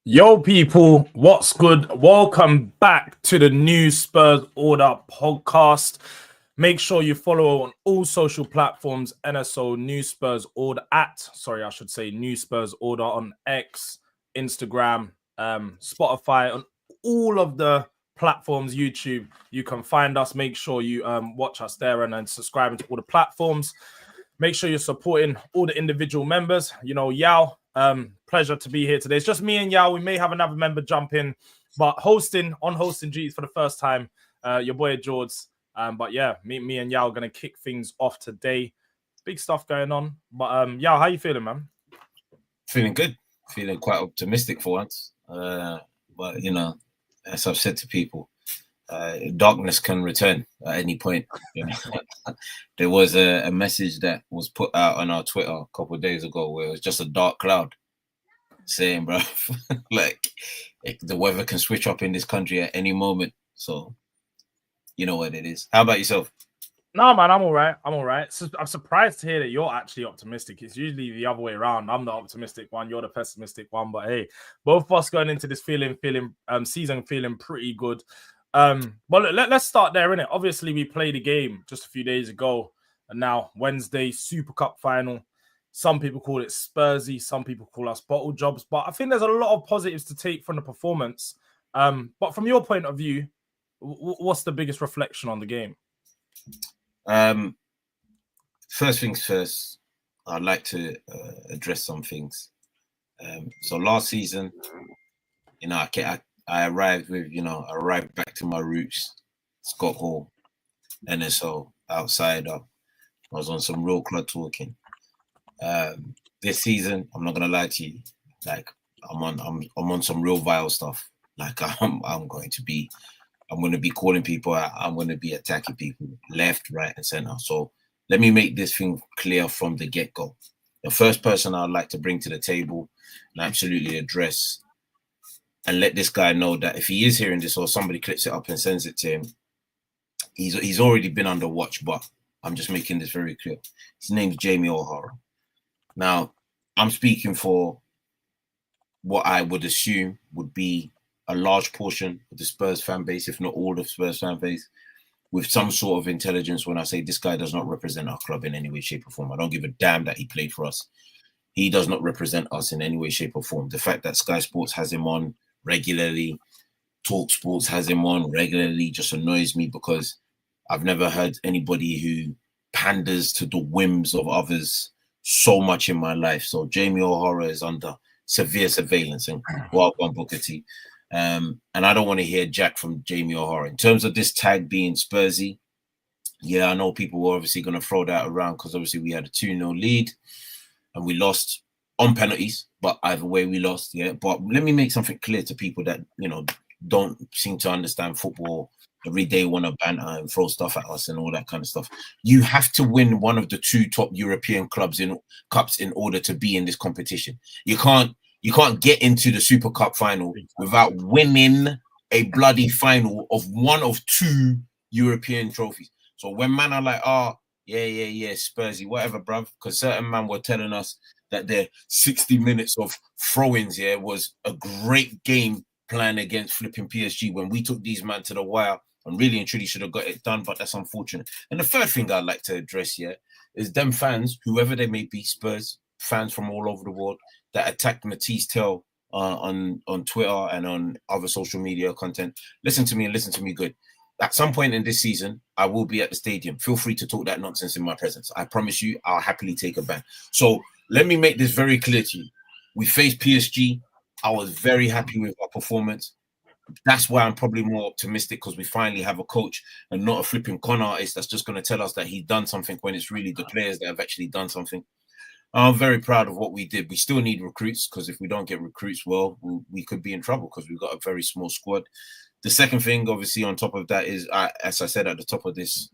Yo, people, what's good? Welcome back to the New Spurs Order podcast. Make sure you follow on all social platforms, NSO New Spurs Order New Spurs Order on X, Instagram, Spotify, on all of the platforms, YouTube. You can find us. Make sure you watch us there and then subscribing to all the platforms. Make sure you're supporting all the individual members. You know, Yao, pleasure to be here today. It's just me and Yao. We may have another member jump in, but hosting duties for the first time, your boy George. But yeah, me and Yao are gonna kick things off today. Big stuff going on. But Yao, how you feeling, man? Feeling good. Feeling quite optimistic for once. But you know, as I've said to people, darkness can return at any point. You know? There was a message that was put out on our Twitter a couple of days ago where it was just a dark cloud saying, bro, like the weather can switch up in this country at any moment. So you know what it is. How about yourself? No, man, I'm all right. So I'm surprised to hear that you're actually optimistic. It's usually the other way around. I'm the optimistic one, you're the pessimistic one. But hey, both of us going into this season feeling pretty good. But let's start there, innit? Obviously, we played a game just a few days ago, and now Wednesday, Super Cup final. Some people call it Spursy, some people call us bottle jobs. But I think there's a lot of positives to take from the performance. But from your point of view, what's the biggest reflection on the game? First things first, I'd like to address some things. So last season, you know, I arrived back to my roots. Scott Hall, NSO, outsider. I was on some real club talking. This season, I'm not gonna lie to you, like I'm on some real vile stuff. Like I'm going to be calling people out. I'm going to be attacking people left, right, and center. So let me make this thing clear from the get-go. The first person I'd like to bring to the table and absolutely address and let this guy know that if he is hearing this or somebody clips it up and sends it to him, he's already been under watch, but I'm just making this very clear. His name's Jamie O'Hara. Now, I'm speaking for what I would assume would be a large portion of the Spurs fan base, if not all of Spurs fan base, with some sort of intelligence when I say this guy does not represent our club in any way, shape, or form. I don't give a damn that he played for us. He does not represent us in any way, shape, or form. The fact that Sky Sports has him on regularly, Talk Sports has him on regularly, just annoys me because I've never heard anybody who panders to the whims of others so much in my life. So Jamie O'Hara is under severe surveillance and well on Booker T. And I don't want to hear jack from Jamie O'Hara. In terms of this tag being Spursy, yeah, I know people were obviously going to throw that around because obviously we had a 2-0 lead and we lost on penalties, but either way we lost, yeah. But let me make something clear to people that, you know, don't seem to understand football. Every day want to banter and throw stuff at us and all that kind of stuff. You have to win one of the two top European clubs in cups in order to be in this competition. You can't get into the Super Cup final without winning a bloody final of one of two European trophies. So when man are like, yeah, Spursy, whatever, bruv, because certain man were telling us that their 60 minutes of throw-ins here was a great game plan against flipping PSG when we took these men to the wire and really and truly should have got it done, but that's unfortunate. And the third thing I'd like to address here is them fans, whoever they may be, Spurs fans from all over the world, that attacked Matisse Tell on Twitter and on other social media content. Listen to me and listen to me good. At some point in this season, I will be at the stadium. Feel free to talk that nonsense in my presence. I promise you, I'll happily take a ban. So let me make this very clear to you. We faced PSG. I was very happy with our performance. That's why I'm probably more optimistic because we finally have a coach and not a flipping con artist that's just going to tell us that he's done something when it's really the players that have actually done something. I'm very proud of what we did. We still need recruits because if we don't get recruits, well, we could be in trouble because we've got a very small squad. The second thing, obviously, on top of that is, as I said at the top of this,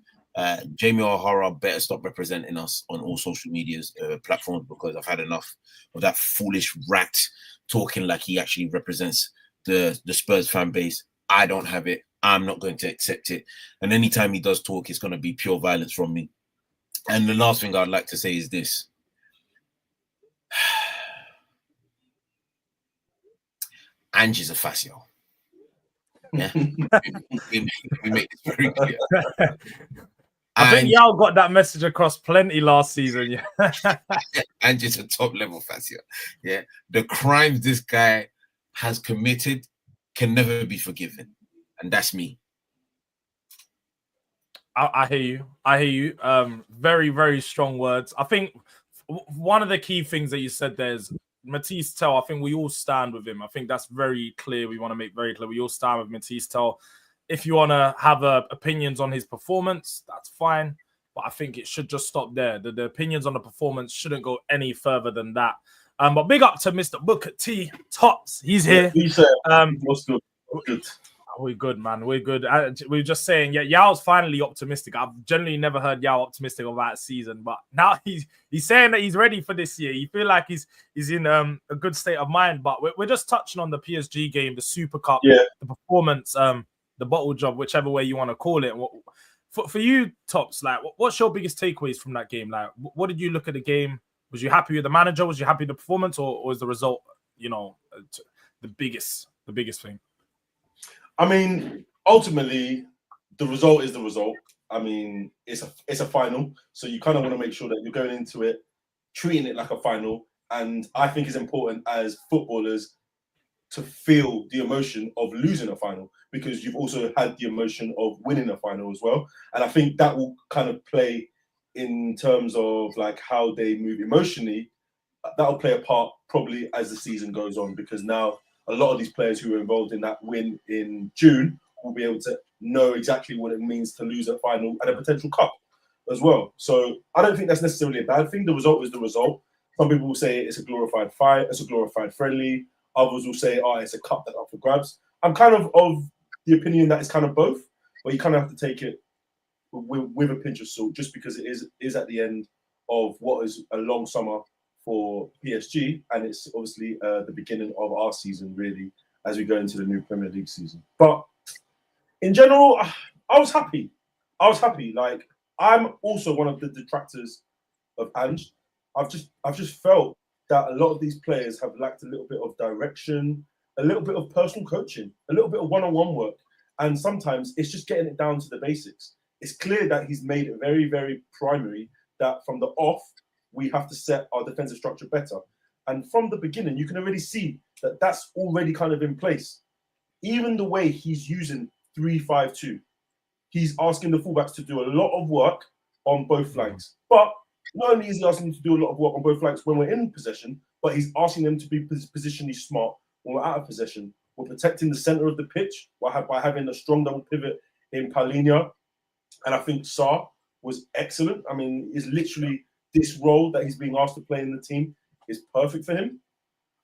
Jamie O'Hara better stop representing us on all social media platforms because I've had enough of that foolish rat talking like he actually represents the Spurs fan base. I don't have it. I'm not going to accept it. And anytime he does talk, it's going to be pure violence from me. And the last thing I'd like to say is this. Angie's a Fasio. Yeah, we make this very clear. I think y'all got that message across plenty last season. Yeah, Angie's a top level Fasio. Yeah, the crimes this guy has committed can never be forgiven, and that's me. I hear you. I hear you. Very, very strong words. I think one of the key things that you said there is Matisse Tell. I think we all stand with him. I think that's very clear. We want to make very clear. We all stand with Matisse Tell. If you want to have opinions on his performance, that's fine. But I think it should just stop there. The opinions on the performance shouldn't go any further than that. But big up to Mr. Booker T. Tops. He's here. What's good? Good. We're good, man. We're good. We were just saying, yeah, Yao's finally optimistic. I've generally never heard Yao optimistic about a season, but now he's saying that he's ready for this year. You feel like he's in a good state of mind. But we're just touching on the PSG game, the Super Cup, the performance, the bottle job, whichever way you want to call it. For you, Tops, like, what's your biggest takeaways from that game? Like, what did you look at the game? Was you happy with the manager? Was you happy with the performance, or was the result, the biggest thing? I mean, ultimately, the result is the result. I mean, it's a final, so you kind of want to make sure that you're going into it, treating it like a final. And I think it's important as footballers to feel the emotion of losing a final, because you've also had the emotion of winning a final as well. And I think that will kind of play in terms of like how they move emotionally. That'll play a part probably as the season goes on, because now a lot of these players who were involved in that win in June will be able to know exactly what it means to lose a final and a potential cup as well. So I don't think that's necessarily a bad thing. The result is the result. Some people will say it's a glorified fight, it's a glorified friendly. Others will say, oh, it's a cup that's up for grabs. I'm kind of the opinion that it's kind of both, but you kind of have to take it with a pinch of salt, just because it is at the end of what is a long summer for PSG, and it's obviously the beginning of our season, really, as we go into the new Premier League season. But in general, I was happy. Like, I'm also one of the detractors of Ange. I've just felt that a lot of these players have lacked a little bit of direction, a little bit of personal coaching, a little bit of one-on-one work, and sometimes it's just getting it down to the basics. It's clear that he's made it very, very primary that from the off, we have to set our defensive structure better. And from the beginning, you can already see that that's already kind of in place. Even the way he's using 3-5-2, he's asking the fullbacks to do a lot of work on both flanks. But not only is he asking them to do a lot of work on both flanks when we're in possession, but he's asking them to be positionally smart when we're out of possession. We're protecting the center of the pitch by having a strong double pivot in Paulinho. And I think Sarr was excellent. I mean, it's literally this role that he's being asked to play in the team is perfect for him.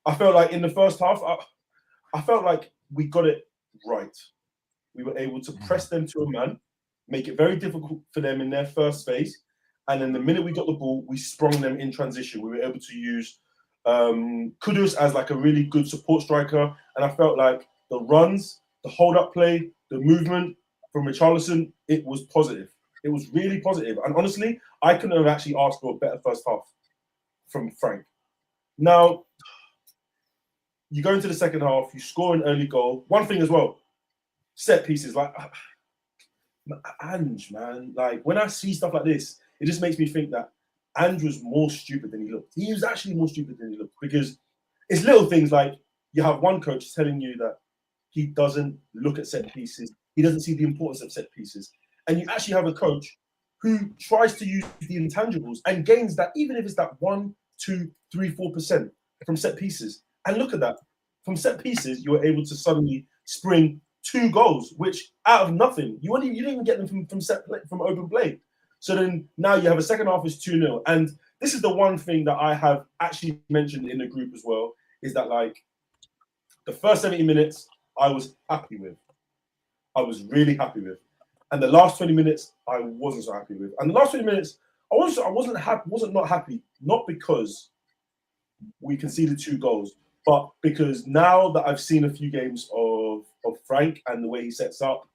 I felt like in the first half, I felt like we got it right. We were able to press them to a man, make it very difficult for them in their first phase. And then the minute we got the ball, we sprung them in transition. We were able to use Kudus as like a really good support striker. And I felt like the runs, the hold-up play, the movement from Richarlison, it was positive. It was really positive. And honestly, I couldn't have actually asked for a better first half from Frank. Now, you go into the second half, you score an early goal. One thing as well, set pieces. Like, Ange, man. Like, when I see stuff like this, it just makes me think that Ange was more stupid than he looked. He was actually more stupid than he looked, because it's little things like you have one coach telling you that he doesn't look at set pieces. He doesn't see the importance of set pieces. And you actually have a coach who tries to use the intangibles and gains that, even if it's that 1, 2, 3, 4% from set pieces. And look at that. From set pieces, you were able to suddenly spring 2 goals, which out of nothing, you didn't even get them from open play. So then now you have a second half is 2-0. And this is the one thing that I have actually mentioned in the group as well, is that like the first 70 minutes, I was happy with. I was really happy with. And the last 20 minutes, I wasn't so happy with. And the last 20 minutes, I wasn't not happy, not because we conceded 2 goals, but because now that I've seen a few games of Frank and the way he sets up,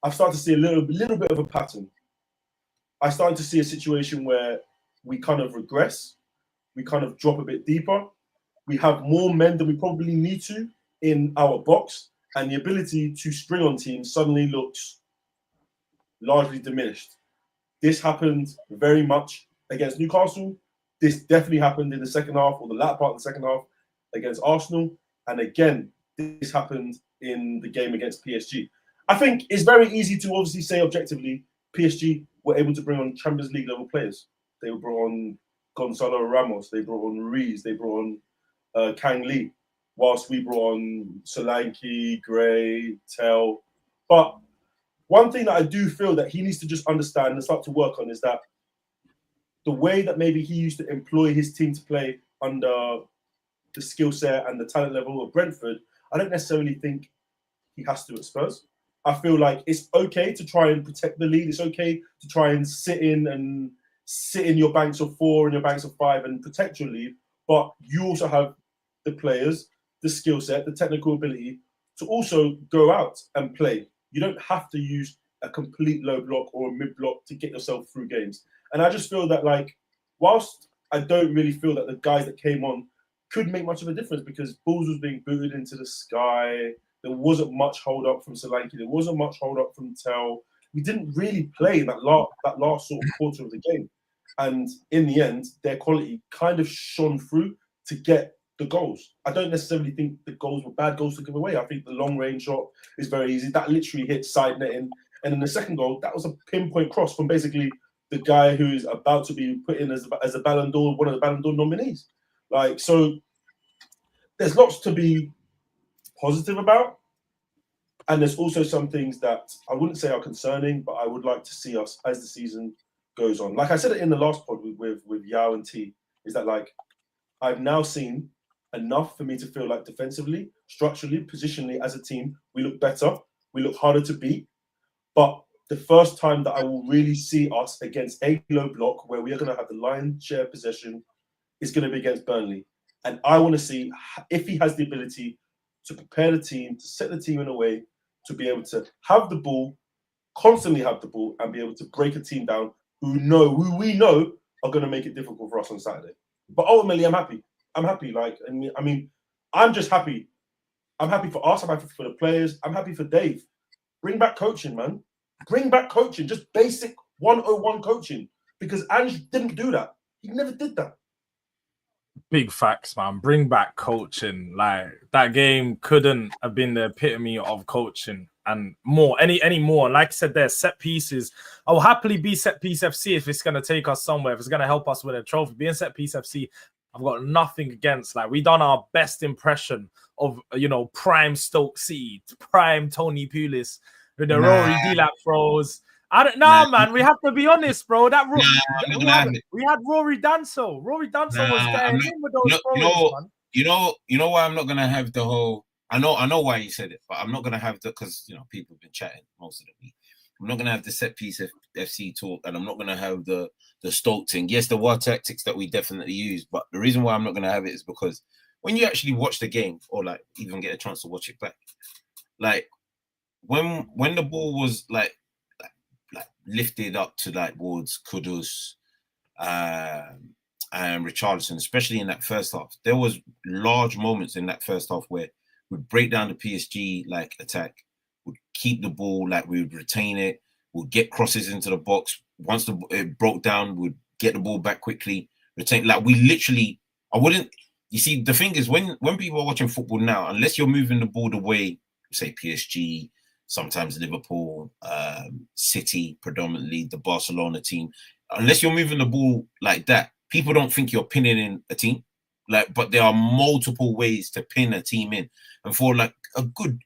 I've started to see a little bit of a pattern. I started to see a situation where we kind of regress, we kind of drop a bit deeper, we have more men than we probably need to in our box, and the ability to string on teams suddenly looks largely diminished. This happened very much against Newcastle. This definitely happened in the second half, or the latter part of the second half, against Arsenal. And again, this happened in the game against PSG. I think it's very easy to obviously say objectively, PSG were able to bring on Champions League level players. They brought on Gonzalo Ramos, they brought on Ruiz, they brought on Kang Lee, whilst we brought on Solanke, Gray, Tell. But one thing that I do feel that he needs to just understand and start to work on is that the way that maybe he used to employ his team to play under the skill set and the talent level of Brentford, I don't necessarily think he has to at Spurs. I feel like it's okay to try and protect the lead. It's okay to try and sit in your banks of 4 and your banks of 5 and protect your lead. But you also have the players, the skill set, the technical ability to also go out and play. You don't have to use a complete low block or a mid block to get yourself through games. And I just feel that, like, whilst I don't really feel that the guys that came on could make much of a difference, because Bulls was being booted into the sky, there wasn't much hold up from Solanke, there wasn't much hold up from Tell. We didn't really play that last sort of quarter of the game. And in the end, their quality kind of shone through to get the goals. I don't necessarily think the goals were bad goals to give away. I think the long range shot is very easy. That literally hit side netting. And in the second goal, that was a pinpoint cross from basically the guy who's about to be put in as a Ballon d'Or, one of the Ballon d'Or nominees. Like, so there's lots to be positive about. And there's also some things that I wouldn't say are concerning, but I would like to see us as the season goes on. Like I said it in the last pod with Yao and T, is that, like, I've now seen enough for me to feel like defensively, structurally, positionally as a team, we look better, we look harder to beat. But the first time that I will really see us against a low block where we are going to have the lion's share possession is going to be against Burnley. And I want to see if he has the ability to prepare the team, to set the team in a way to be able to have the ball, constantly have the ball, and be able to break a team down who we know are going to make it difficult for us on Saturday. But ultimately, I'm happy. I'm happy. Like, I mean, I'm just happy. I'm happy for us. I'm happy for the players. I'm happy for Dave. Bring back coaching, man. Bring back coaching. Just basic 101 coaching. Because Ange didn't do that. He never did that. Big facts, man. Bring back coaching. Like, that game couldn't have been the epitome of coaching and more. Any more. Like I said, there, set pieces. I will happily be set piece FC if it's going to take us somewhere. If it's going to help us win a trophy. Being set piece FC, I've got nothing against. Like, we done our best impression of, prime Stoke City, prime Tony Pulis with the Rory Delap throws. I don't know, man. We have to be honest, bro. We had Rory Danso. Rory Danso was getting in with those throws, man. You know why I'm not gonna have the whole. I know why you said it, but I'm not gonna have the, because people have been chatting most of the week. I'm not gonna have the set piece FC talk, and I'm not gonna have the Stoke thing. Yes, there were tactics that we definitely used, but the reason why I'm not gonna have it is because when you actually watch the game, or like even get a chance to watch it back, like when the ball was like lifted up to like towards Kudus and Richarlison, especially in that first half, there was large moments in that first half where we'd break down the PSG like attack, would keep the ball, like we would retain it, would get crosses into the box. Once it broke down, we'd get the ball back quickly, retain. Like, we literally, I wouldn't. You see, the thing is, when people are watching football now, unless you're moving the ball the way, say PSG, sometimes Liverpool, City, predominantly the Barcelona team, unless you're moving the ball like that, people don't think you're pinning in a team. Like, but there are multiple ways to pin a team in, and for like a good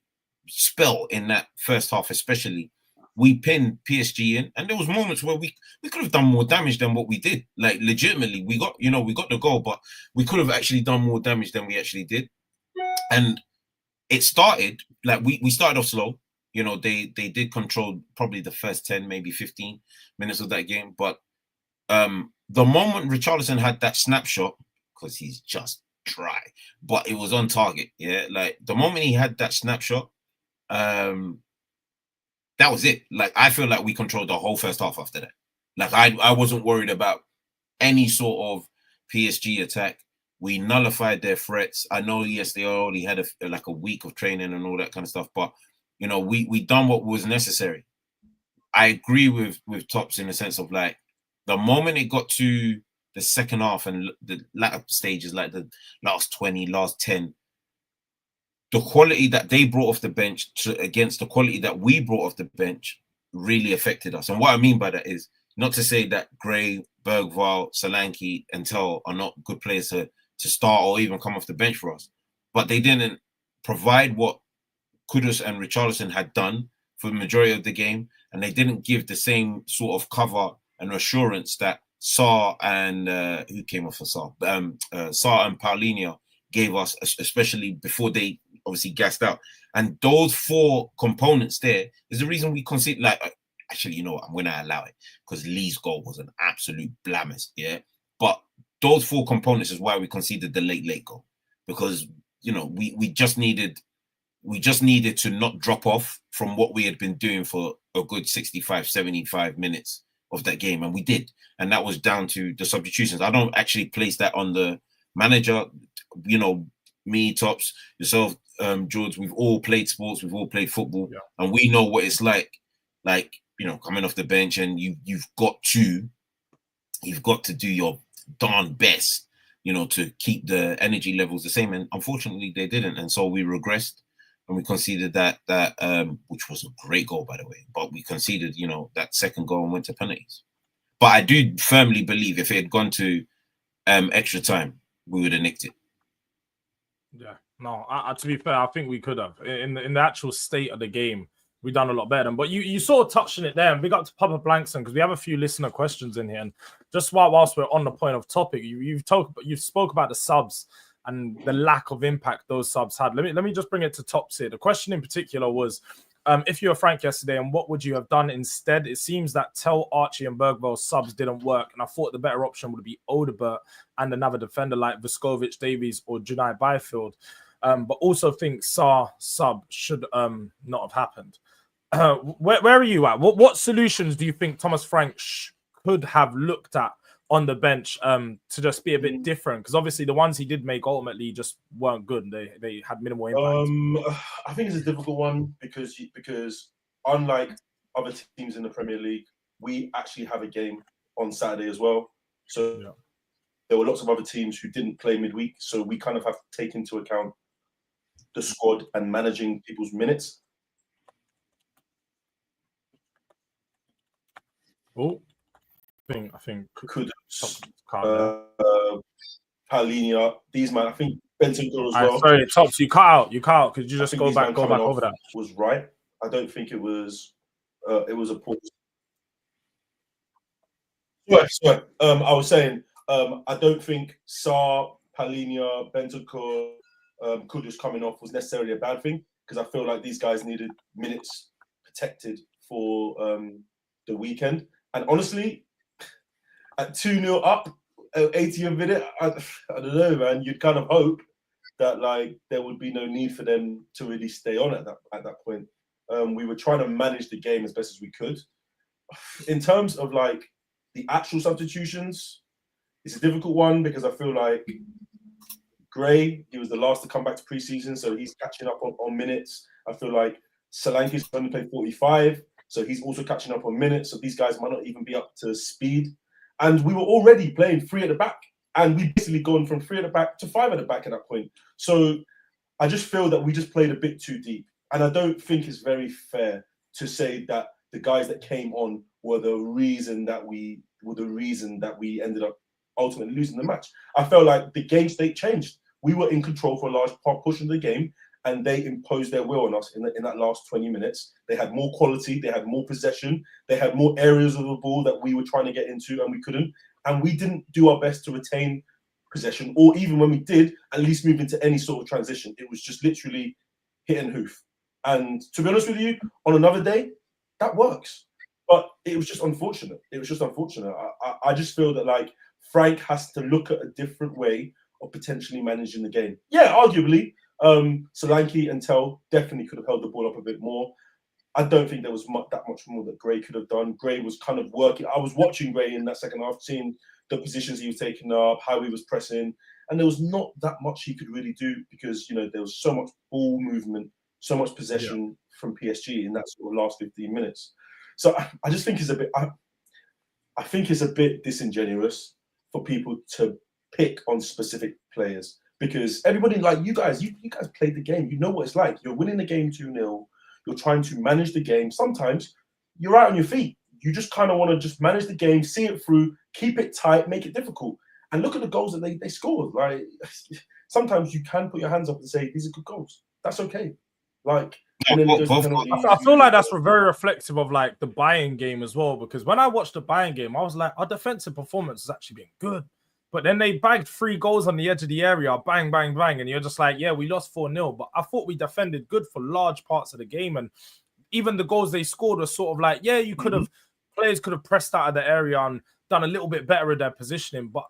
spell in that first half, especially, we pinned PSG in, and there was moments where we could have done more damage than what we did. Like, legitimately, we got the goal, but we could have actually done more damage than we actually did. And it started like we started off slow. They did control probably the first 10, maybe 15 minutes of that game. But the moment Richarlison had that snapshot, because he's just dry, but it was on target. Yeah, like the moment he had that snapshot, that was it. Like, I feel like we controlled the whole first half after that. Like, I wasn't worried about any sort of PSG attack. We nullified their threats. I know, yes, they already had a week of training and all that kind of stuff, but you know, we done what was necessary. I agree with Tops in the sense of like the moment it got to the second half and the latter stages, like the last 20, last 10, the quality that they brought off the bench against the quality that we brought off the bench really affected us. And what I mean by that is not to say that Gray, Bergvall, Solanke, and Tell are not good players to start or even come off the bench for us, but they didn't provide what Kudus and Richarlison had done for the majority of the game, and they didn't give the same sort of cover and assurance that Sarr and who came off for Sarr? Sarr and Paulinho gave us, especially before they obviously gassed out. And those four components there is the reason we concede. Like, actually, you know what? I'm going to allow it because Lee's goal was an absolute blammers, yeah. But those four components is why we conceded the late goal, because you know we just needed to not drop off from what we had been doing for a good 65, 75 minutes of that game, and we did. And that was down to the substitutions. I don't actually place that on the manager. You know, me, Tops, yourself, George, we've all played sports, we've all played football, and we know what it's like, you know, coming off the bench, and you've got to do your darn best, you know, to keep the energy levels the same. And unfortunately they didn't, and so we regressed and we conceded that which was a great goal, by the way, but we conceded, you know, that second goal and went to penalties. But I do firmly believe if it had gone to extra time, we would have nicked it. Yeah, no, to be fair, I think we could have. In the actual state of the game, we've done a lot better. But you sort of touched on it there, and we got to Papa Blankson because we have a few listener questions in here. And just whilst we're on the point of topic, you spoke about the subs and the lack of impact those subs had. Let me just bring it to Tops here. The question in particular was, if you were Frank yesterday, and what would you have done instead? It seems that Tell, Archie, and Bergvall subs didn't work, and I thought the better option would be Odebert and another defender like Vuskovic, Davies, or Junai Byfield. But also think Sarr sub should not have happened. Where are you at? What solutions do you think Thomas Frank could have looked at on the bench to just be a bit different? Because obviously the ones he did make ultimately just weren't good. They had minimal impact. I think it's a difficult one because unlike other teams in the Premier League, we actually have a game on Saturday as well. So there were lots of other teams who didn't play midweek. So we kind of have to take into account the squad and managing people's minutes. Oh, I think could Paulinho, these man, I think Bentancur as well. Sorry, Tops, you cut out. Could you just go back over that? Was right. I don't think it was a pause. Sorry. I was saying I don't think Sarr, Paulinho, Bentancur, Kudus coming off was necessarily a bad thing, because I feel like these guys needed minutes protected for the weekend. And honestly, at 2-0 up, 80th minute, I don't know, man. You'd kind of hope that like there would be no need for them to really stay on at that point. We were trying to manage the game as best as we could. In terms of like the actual substitutions, it's a difficult one because I feel like Gray, he was the last to come back to preseason, so he's catching up on minutes. I feel like Solanke's only played 45, so he's also catching up on minutes. So these guys might not even be up to speed. And we were already playing 3 at the back, and we basically gone from 3 at the back to 5 at the back at that point. So I just feel that we just played a bit too deep, and I don't think it's very fair to say that the guys that came on were the reason that we ended up ultimately losing the match. I felt like the game state changed. We were in control for a large portion of the game, and they imposed their will on us in that last 20 minutes. They had more quality, they had more possession, they had more areas of the ball that we were trying to get into and we couldn't. And we didn't do our best to retain possession, or even when we did, at least move into any sort of transition. It was just literally hit and hoof. And to be honest with you, on another day, that works. But it was just unfortunate. I just feel that like Frank has to look at a different way of potentially managing the game. Yeah, arguably, Solanke and Tell definitely could have held the ball up a bit more. I don't think there was that much more that Gray could have done. Gray was kind of working. I was watching Gray in that second half, seeing the positions he was taking up, how he was pressing, and there was not that much he could really do because there was so much ball movement, so much possession from PSG in that sort of last 15 minutes. So I just think it's a bit. I think it's a bit disingenuous for people to pick on specific players because everybody, like you guys played the game. You know what it's like. You're winning the game 2-0. You're trying to manage the game. Sometimes you're out on your feet. You just kind of want to just manage the game, see it through, keep it tight, make it difficult. And look at the goals that they scored. Like sometimes you can put your hands up and say these are good goals. That's okay. Like. And then I feel like that's very reflective of like the Bayern game as well, because when I watched the Bayern game, I was like, our defensive performance has actually been good. But then they bagged 3 goals on the edge of the area, bang, bang, bang. And you're just like, yeah, we lost 4-0. But I thought we defended good for large parts of the game. And even the goals they scored were sort of like, yeah, you could have, players could have pressed out of the area and done a little bit better with their positioning. But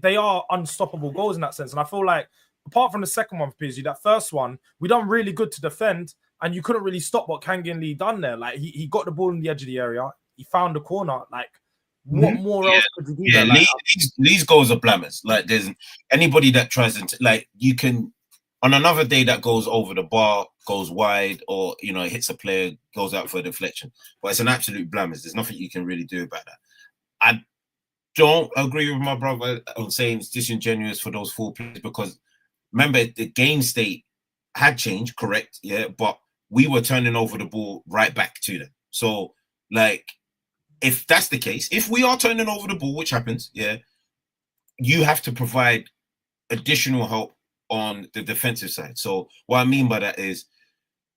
they are unstoppable goals in that sense. And I feel like, apart from the second one for PSG, that first one, we done really good to defend. And you couldn't really stop what Kangin Lee done there. Like he got the ball in the edge of the area. He found the corner. Like what more else could you do? Yeah, there? Lee's goals are blammers. Like there's anybody that tries to like you can on another day that goes over the bar, goes wide, or it hits a player, goes out for a deflection. But it's an absolute blammers. There's nothing you can really do about that. I don't agree with my brother on saying it's disingenuous for those 4 players because remember the game state had changed, correct? Yeah, but we were turning over the ball right back to them. So, like, if that's the case, if we are turning over the ball, which happens, you have to provide additional help on the defensive side. So, what I mean by that is,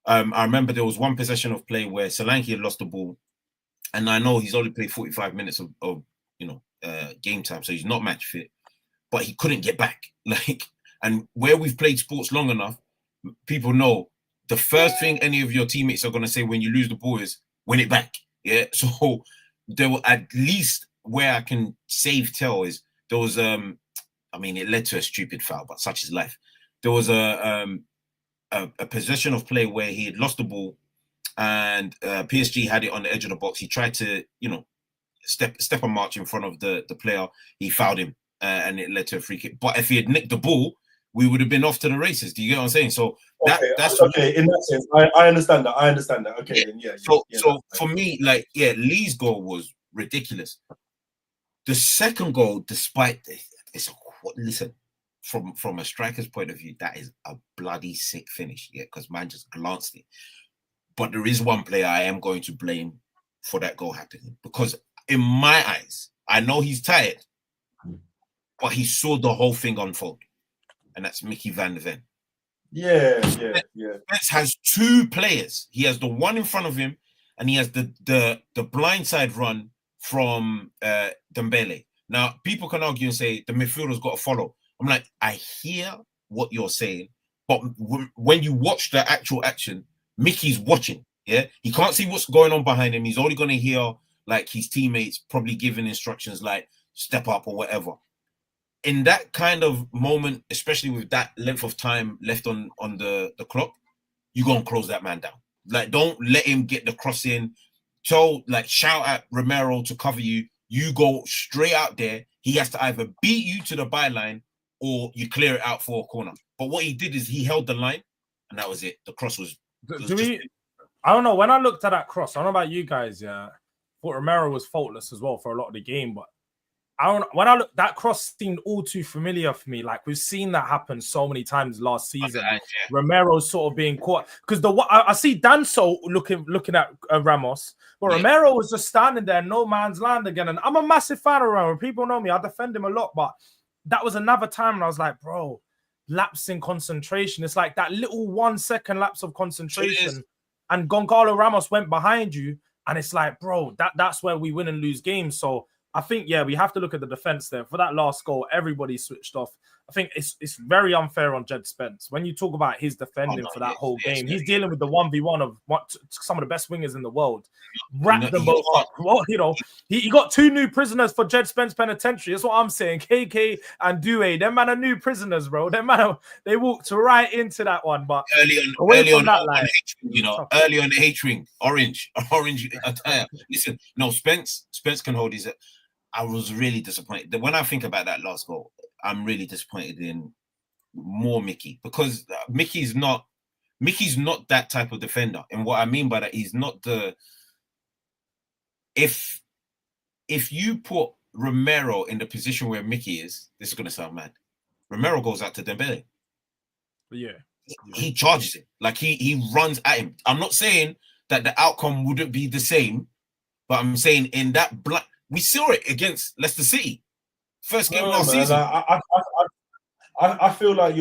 I remember there was one possession of play where Solanke had lost the ball, and I know he's only played 45 minutes of game time, so he's not match fit, but he couldn't get back. Like, and where we've played sports long enough, people know the first thing any of your teammates are going to say when you lose the ball is win it back. Yeah. So there were at least where I can tell is there was, it led to a stupid foul, but such is life. There was a possession of play where he had lost the ball and PSG had it on the edge of the box. He tried to, step a march in front of the player. He fouled him and it led to a free kick. But if he had nicked the ball, we would have been off to the races. Do you get what I'm saying? So that's okay. In that sense, I understand that. Okay. Yeah. So for me, like, Lee's goal was ridiculous. The second goal, despite listen, from a striker's point of view, that is a bloody sick finish. Yeah, because man just glanced it. But there is one player I am going to blame for that goal happening because in my eyes, I know he's tired, but he saw the whole thing unfold. And that's Mickey van der Ven. Yeah. Spence has 2 players. He has the one in front of him, and he has the blindside run from Dembele. Now, people can argue and say the midfielder's got to follow. I'm like, I hear what you're saying, but when you watch the actual action, Mickey's watching. Yeah, he can't see what's going on behind him. He's only going to hear like his teammates probably giving instructions like step up or whatever. In that kind of moment, especially with that length of time left on the clock, you go and close that man down. Like, don't let him get the cross in. Shout at Romero to cover you. You go straight out there. He has to either beat you to the byline or you clear it out for a corner. But what he did is he held the line, and that was it. The cross was. I don't know. When I looked at that cross, I don't know about you guys. Yeah, I thought Romero was faultless as well for a lot of the game, but. When I look, that cross seemed all too familiar for me. Like we've seen that happen so many times last season. Romero sort of being caught because I see Danso looking at Ramos, but Romero was just standing there, no man's land again. And I'm a massive fan of Romero. People know me. I defend him a lot, but that was another time, and I was like, bro, lapse in concentration. It's like that little 1 second lapse of concentration, and Gonzalo Ramos went behind you, and it's like, bro, that's where we win and lose games. So. I think, we have to look at the defense there. For that last goal, everybody switched off. I think it's very unfair on Jed Spence. When you talk about his defending for that whole game, he's dealing with the 1v1 of some of the best wingers in the world. Wrap them both up. Well, he got 2 new prisoners for Jed Spence Penitentiary. That's what I'm saying. KK and Doué, them man are new prisoners, bro. Them man, they walked right into that one. But early on the H ring, orange attire. Listen, no, Spence can hold his. I was really disappointed. When I think about that last goal, I'm really disappointed in more Mickey, because Mickey's not that type of defender. And what I mean by that, he's not the. If you put Romero in the position where Mickey is, this is going to sound mad. Romero goes out to Dembele. Yeah. He charges him. Like he runs at him. I'm not saying that the outcome wouldn't be the same, but I'm saying in that we saw it against Leicester City. First game last season. I feel like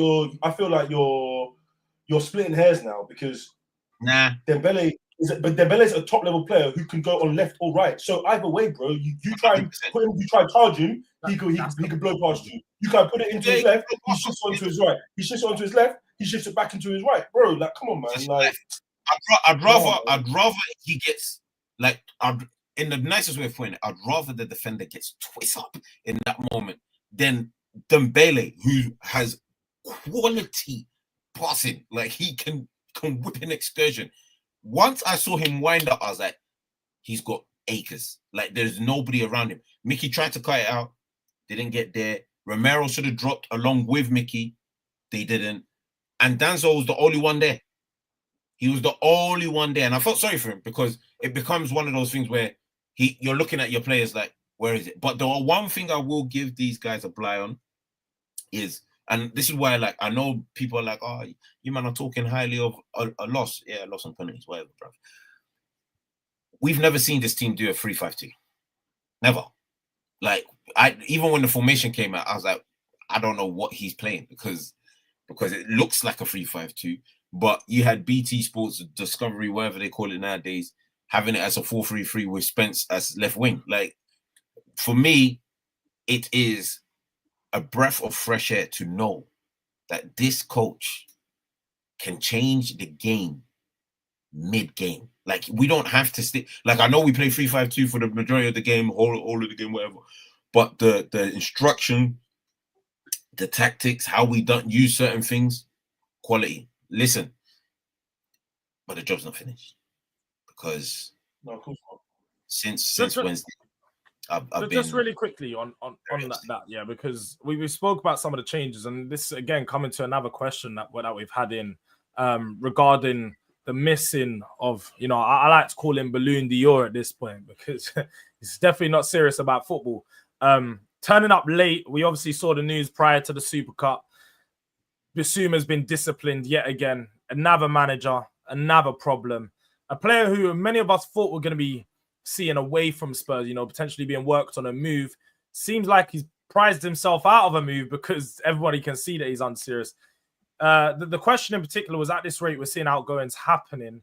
you're splitting hairs now, because Dembele is a top level player who can go on left or right. So either way, bro, you try and put him, you try to charge him, he could blow past you. You can put it into his left, he shifts onto his right. He shifts onto his left, he shifts it back into his right, bro. Like, come on, man. Like, I'd rather he gets in the nicest way of putting it, I'd rather the defender gets twisted up in that moment than Dembele, who has quality passing. Like, he can whip an excursion. Once I saw him wind up, I was like, he's got acres. Like, there's nobody around him. Mickey tried to cut it out, didn't get there. Romero should have dropped along with Mickey. They didn't. And Danzo was the only one there. He was the only one there. And I felt sorry for him, because it becomes one of those things where you're looking at your players like, where is it? But the one thing I will give these guys a bly on is, and this is why, like, I know people are like, oh, you man are talking highly of a loss. Yeah, a loss on penalties, whatever, bro. We've never seen this team do a 3-5-2. Never. Like, even when the formation came out, I was like, I don't know what he's playing, because it looks like a 3-5-2. But you had BT Sports, Discovery, whatever they call it nowadays, having it as a 4-3-3 with Spence as left wing. Like, for me, it is a breath of fresh air to know that this coach can change the game mid-game. Like, we don't have to stick. Like, I know we play 3-5-2 for the majority of the game, all of the game, whatever. But the instruction, the tactics, how we don't use certain things, quality. Listen, but the job's not finished, because since Wednesday, I've been just really quickly on that, yeah, because we spoke about some of the changes, and this again coming to another question that we've had in regarding the missing of, I like to call him Balloon Dior at this point, because he's definitely not serious about football. Turning up late, we obviously saw the news prior to the Super Cup. Bassuma's been disciplined yet again. Another manager, another problem. A player who many of us thought were going to be seeing away from Spurs, potentially being worked on a move. Seems like he's prized himself out of a move, because everybody can see that he's unserious. The question in particular was, at this rate, we're seeing outgoings happening.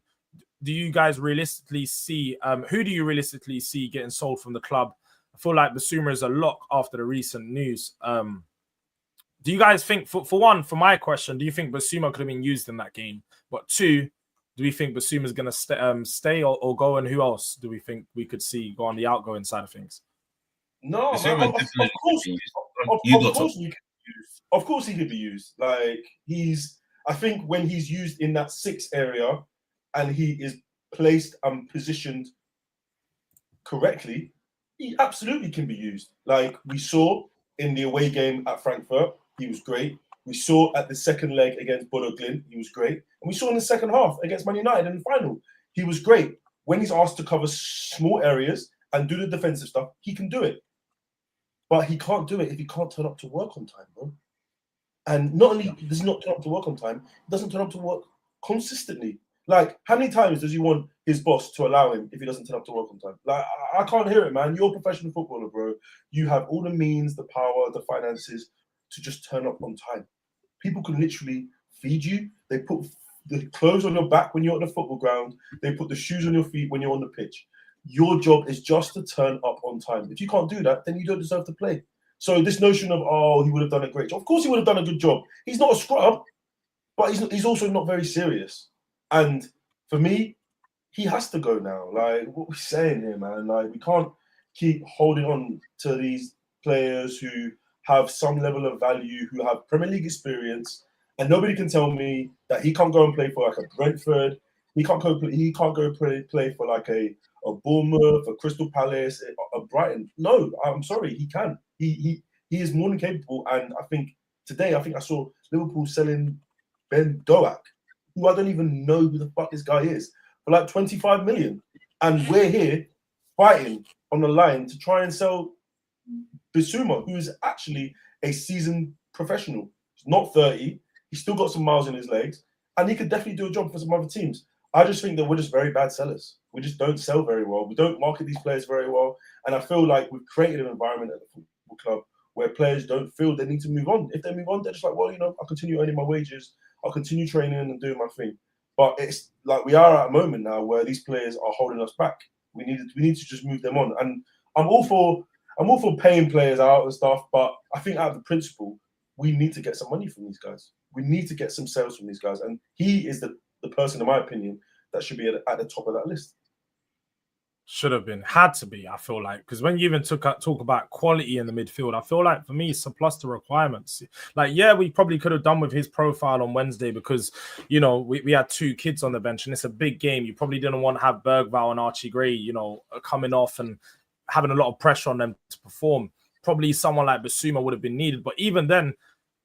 Do you guys realistically see, who do you realistically see getting sold from the club? I feel like Bassuma is a lock after the recent news. Do you guys think, for one, for my question, do you think Bassuma could have been used in that game? But two, do we think Bassuma is going to stay or go? And who else do we think we could see go on the outgoing side of things? No, of course he could be used. Like, I think when he's used in that 6 area and he is placed and positioned correctly, he absolutely can be used. Like, we saw in the away game at Frankfurt, he was great. We saw at the second leg against Bodo Glimt, he was great. And we saw in the second half against Man United in the final, he was great. When he's asked to cover small areas and do the defensive stuff, he can do it. But he can't do it if he can't turn up to work on time, bro. And not only does he not turn up to work on time, he doesn't turn up to work consistently. Like, how many times does he want his boss to allow him if he doesn't turn up to work on time? Like, I can't hear it, man. You're a professional footballer, bro. You have all the means, the power, the finances to just turn up on time. People can literally feed you. They put the clothes on your back when you're at the football ground. They put the shoes on your feet when you're on the pitch. Your job is just to turn up on time. If you can't do that, then you don't deserve to play. So this notion of, he would have done a great job. Of course he would have done a good job. He's not a scrub, but he's also not very serious. And for me, he has to go now. Like, what we're saying here, man, like, we can't keep holding on to these players who have some level of value, who have Premier League experience, and nobody can tell me that he can't go and play for like a Brentford. He can't go play for like a Bournemouth, a Crystal Palace, a Brighton. No, I'm sorry, he can. He he is more than capable. And I think today, I saw Liverpool selling Ben Doak, who I don't even know who the fuck this guy is, for like 25 million. And we're here fighting on the line to try and sell Bassuma, who is actually a seasoned professional. He's not 30. He's still got some miles in his legs, and he could definitely do a job for some other teams. I just think that we're just very bad sellers. We just don't sell very well. We don't market these players very well. And I feel like we've created an environment at the football club where players don't feel they need to move on. If they move on, they're just like, well, I'll continue earning my wages. I'll continue training and doing my thing. But it's like we are at a moment now where these players are holding us back. We need to just move them on. And I'm all for paying players out and stuff, but I think out of the principle, we need to get some money from these guys. We need to get some sales from these guys. And he is the person, in my opinion, that should be at the top of that list. Should have been, had to be, I feel like, because when you even talk about quality in the midfield, I feel like for me it's surplus to requirements. Like, yeah, we probably could have done with his profile on Wednesday because, we had 2 kids on the bench and it's a big game. You probably didn't want to have Bergvall and Archie Gray, coming off and having a lot of pressure on them to perform. Probably someone like Bassuma would have been needed. But even then,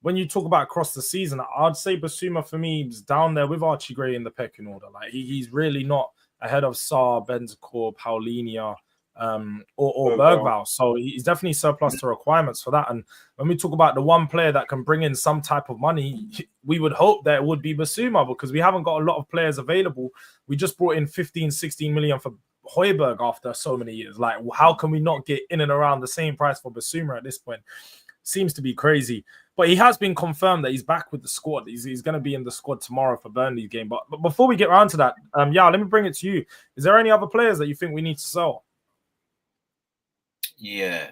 when you talk about across the season, I'd say Bassuma for me is down there with Archie Gray in the pecking order. Like he's really not ahead of Sarr, Bentancur, Paulinho, or Bergvall. So he's definitely surplus to requirements for that. And when we talk about the one player that can bring in some type of money, we would hope that it would be Bassuma because we haven't got a lot of players available. We just brought in 15, 16 million for Højbjerg after so many years. Like, how can we not get in and around the same price for Bassuma at this point? Seems to be crazy. But he has been confirmed that he's back with the squad. He's going to be in the squad tomorrow for Burnley's game. But before we get around to that, let me bring it to you. Is there any other players that you think we need to sell? Yeah.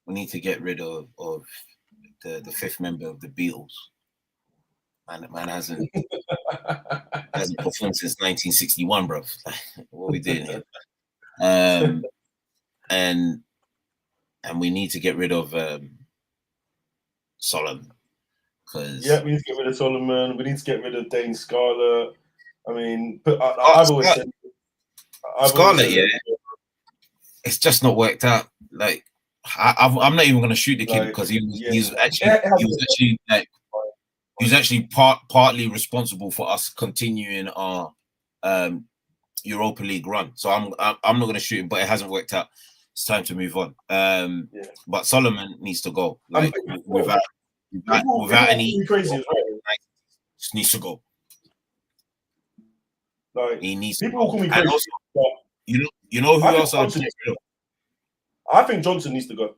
We need to get rid of the 5th member of the Beatles. Man hasn't performed since 1961, bro. What are we doing here? And we need to get rid of Solomon. We need to get rid of Solomon. We need to get rid of Dane Scarlett. I mean, but I've always said Scarlett, it's just not worked out. Like, I'm not even going to shoot the kid because he was actually partly responsible for us continuing our Europa League run. So I'm not going to shoot him, but it hasn't worked out. It's time to move on. But Solomon needs to go. Like without any crazy as well. Just needs to go. Like, he needs people to will call me crazy. crazy. Also, you know who else I'll get rid of? I think Johnson needs to go.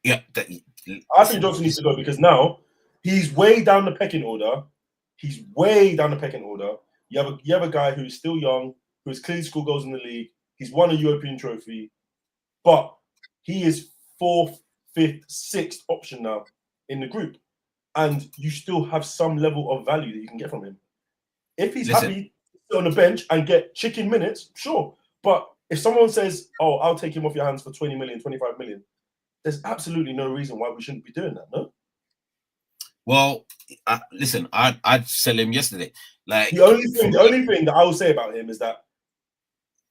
Yeah, I think Johnson needs to go because now he's way down the pecking order. You have a guy who's still young, who has clearly scored goals in the league. He's won a European trophy, but he is 4th, 5th, 6th option now in the group, and you still have some level of value that you can get from him. If he's happy to sit on the bench and get chicken minutes, sure. But if someone says, "Oh, I'll take him off your hands for 20 million, 25 million," there's absolutely no reason why we shouldn't be doing that, no? Well, listen, I'd sell him yesterday. Like the only thing that I will say about him is that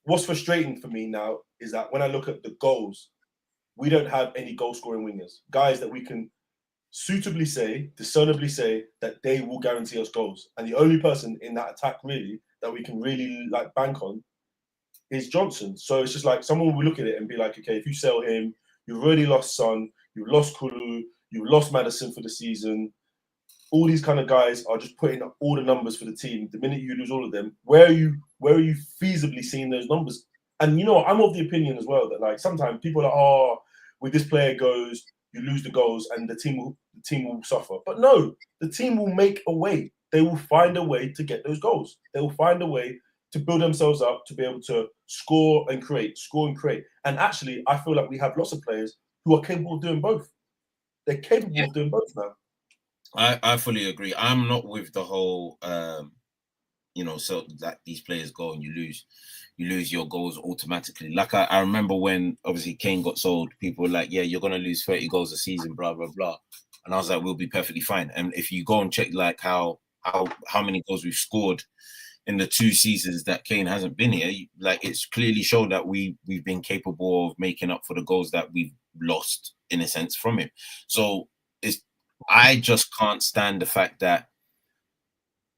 what's frustrating for me now is that when I look at the goals, we don't have any goal-scoring wingers, guys that we can suitably say, discernibly say that they will guarantee us goals. And the only person in that attack really that we can really like bank on is Johnson. So it's just like someone will look at it and be like, okay, if you sell him, you've already lost Son, you've lost Kulu, you've lost Maddison for the season. All these kind of guys are just putting up all the numbers for the team. The minute you lose all of them, where are you feasibly seeing those numbers? And I'm of the opinion as well that like sometimes people are, oh, with this player goes, you lose the goals and the team will suffer. But no, the team will make a way. They will find a way to get those goals. They will find a way to build themselves up to be able to score and create. And actually, I feel like we have lots of players who are capable of doing both. They're capable of doing both now. I fully agree. I'm not with the whole, so that these players go and you lose your goals automatically. Like I remember when obviously Kane got sold, people were like, yeah, you're going to lose 30 goals a season, blah, blah, blah. And I was like, we'll be perfectly fine. And if you go and check like how many goals we've scored in the 2 seasons that Kane hasn't been here, like it's clearly shown that we've been capable of making up for the goals that we've lost in a sense from him. So I just can't stand the fact that,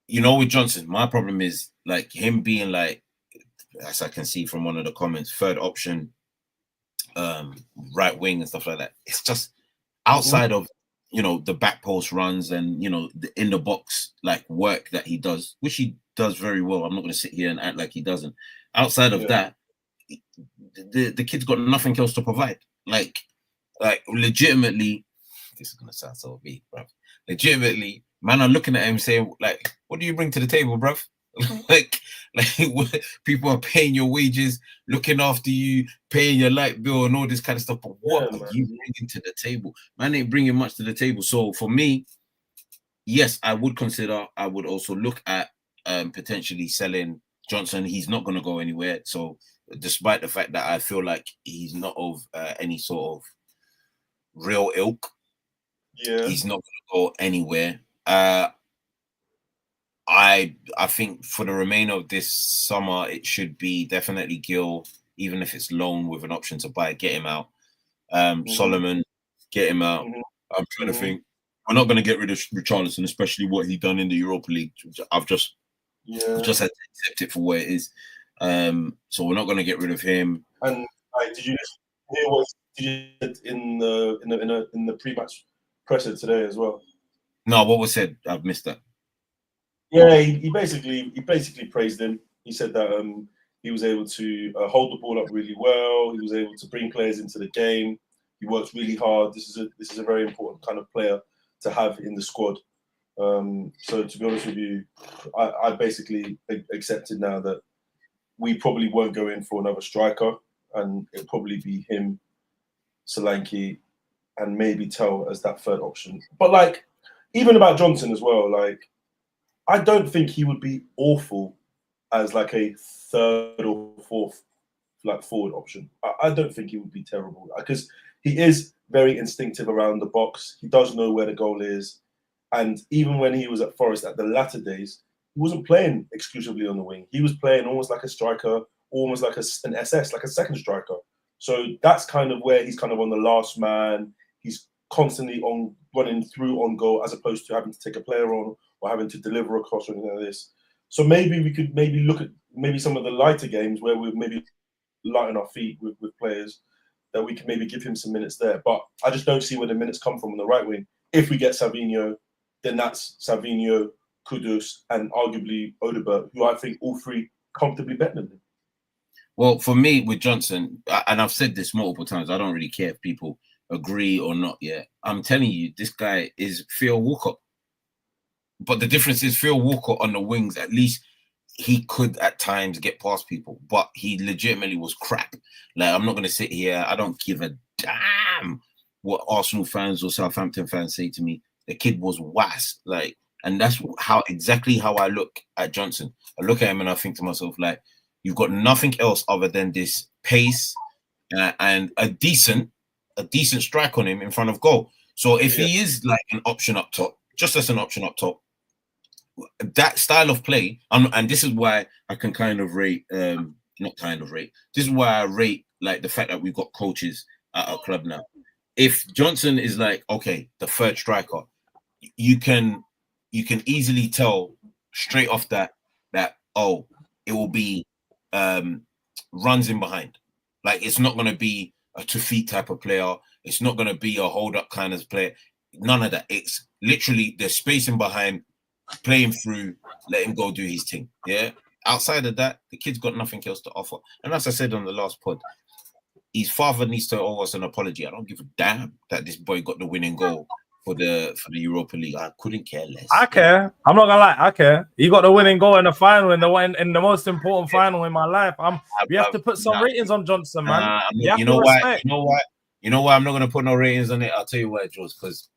with Johnson, my problem is like him being like, as I can see from one of the comments, third option, right wing and stuff like that. It's just outside of the back post runs and the in the box like work that he does, which he does very well. I'm not going to sit here and act like he doesn't. Outside of that, the kid's got nothing else to provide. Like legitimately, this is gonna sound so big, bro. Legitimately, man, I'm looking at him saying, like, what do you bring to the table, bro? like people are paying your wages, looking after you, paying your light bill and all this kind of stuff. But what are you bringing to the table? Man ain't bringing much to the table. So for me, yes, I would also look at potentially selling Johnson. He's not going to go anywhere. So despite the fact that I feel like he's not of any sort of real ilk, he's not going to go anywhere. I think for the remainder of this summer, it should be definitely Gill, even if it's loan with an option to buy, get him out. Solomon, get him out. I'm trying to think. I'm not going to get rid of Richarlison, especially what he done in the Europa League. I've just had to accept it for what it is. So we're not going to get rid of him. And did you hear what he did in the pre-match presser today as well? No, what was said? I've missed that. Yeah, he basically praised him. He said that he was able to hold the ball up really well. He was able to bring players into the game. He works really hard. This is a very important kind of player to have in the squad. So to be honest with you, I basically accepted now that we probably won't go in for another striker, and it'll probably be him, Solanke, and maybe Tell as that third option. But like, even about Johnson as well, like, I don't think he would be awful as like a third or fourth like forward option. I don't think he would be terrible because he is very instinctive around the box. He does know where the goal is. And even when he was at Forest at the latter days, he wasn't playing exclusively on the wing. He was playing almost like a striker, almost like an SS, like a second striker. So that's kind of where he's kind of on the last man. He's constantly on running through on goal as opposed to having to take a player on or having to deliver a cross or anything like this. So maybe we could look at some of the lighter games where we're maybe lighting our feet with players that we can maybe give him some minutes there. But I just don't see where the minutes come from on the right wing. If we get Savinho, then that's Savinho, Kudus, and arguably Odebert, who I think all three comfortably better than him. Well, for me with Johnson, and I've said this multiple times, I don't really care if people agree or not yet. I'm telling you, this guy is Theo Walcott. But the difference is Theo Walcott on the wings, at least he could at times get past people, but he legitimately was crap. Like, I'm not going to sit here. I don't give a damn what Arsenal fans or Southampton fans say to me. The kid was wass. Like, and that's exactly how I look at Johnson. I look at him and I think to myself, like, you've got nothing else other than this pace and a decent strike on him in front of goal. So if he is like an option up top, just as an option up top, that style of play, and this is why I can kind of rate, this is why I rate like the fact that we've got coaches at our club now. If Johnson is like, okay, the third striker, you can easily tell straight off that it will be runs in behind. Like, it's not going to be a 2 feet type of player. It's not going to be a hold up kind of player. None of that. It's literally the spacing behind, playing through, let him go do his thing. Yeah. Outside of that, the kid's got nothing else to offer. And as I said on the last pod, his father needs to owe us an apology. I don't give a damn that this boy got the winning goal for the Europa League. I couldn't care less. I care. I'm not gonna lie. I care. He got the winning goal in the final, in the most important final in my life. We have to put some ratings on Johnson, man. You know why? You know why I'm not gonna put no ratings on it? I'll tell you why, Jules. Because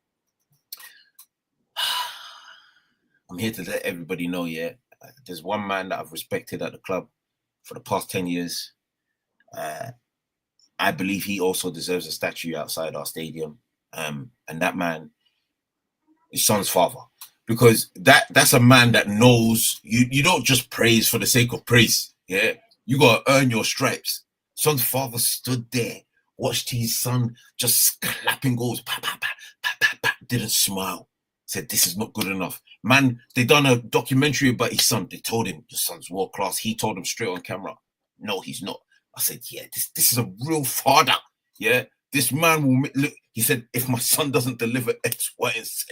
I'm here to let everybody know. Yeah, there's one man that I've respected at the club for the past 10 years. I believe he also deserves a statue outside our stadium. And that man is Son's father, because that's a man that knows you don't just praise for the sake of praise. Yeah, you gotta earn your stripes. Son's father stood there watched his son just clapping goals, pa, pa, pa, pa, pa, pa, didn't smile. Said, this is not good enough. Man, they done a documentary about his son. They told him, your son's world class. He told him straight on camera, no, he's not. I said, yeah, this is a real father. Yeah, this man will look. He said, if my son doesn't deliver X, Y, and Z,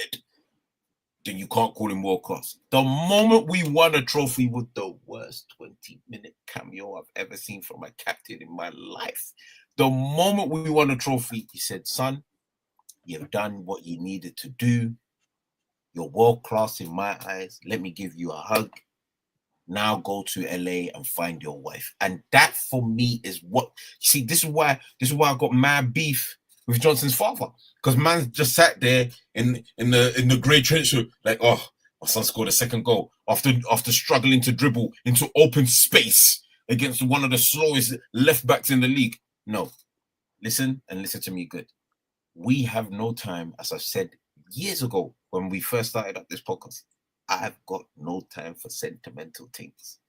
then you can't call him world class. The moment we won a trophy with the worst 20-minute cameo I've ever seen from a captain in my life. The moment we won a trophy, he said, son, you've done what you needed to do. You're world class in my eyes. Let me give you a hug. Now go to LA and find your wife. And that for me is what, see, this is why I got mad beef with Johnson's father. Because man just sat there in the grey trench like, oh, my son scored a second goal after struggling to dribble into open space against one of the slowest left backs in the league. No. Listen to me good. We have no time, as I said years ago when we first started up this podcast. I've got no time for sentimental things.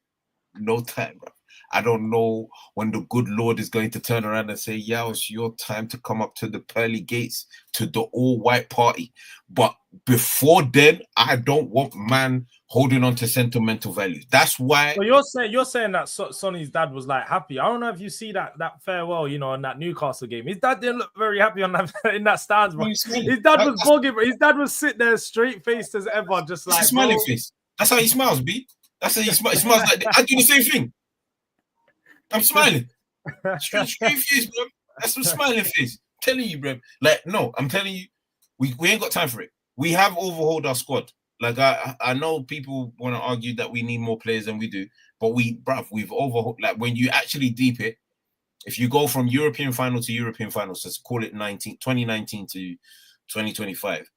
No time, bro. I don't know when the good Lord is going to turn around and say, yeah, it's your time to come up to the pearly gates, to the all-white party. But before then, I don't want man holding on to sentimental values. That's why. Well, you're saying that Sonny's dad was like happy. I don't know if you see that farewell, you know, in that Newcastle game. His dad didn't look very happy on that in that stands, bro. His dad was bugging, bro. His dad was sitting there straight faced as ever, just like smiling face. That's how he smiles, B. That's how he smiles. He smiles like that. I do the same thing. I'm smiling. Straight face, bro. That's a smiling face. I'm telling you, bro. Like, no, I'm telling you, we ain't got time for it. We have overhauled our squad. Like, I know people want to argue that we need more players than we do, but we've overhauled. Like, when you actually deep it, if you go from European final to European final, so let's call it 2019 to 2025,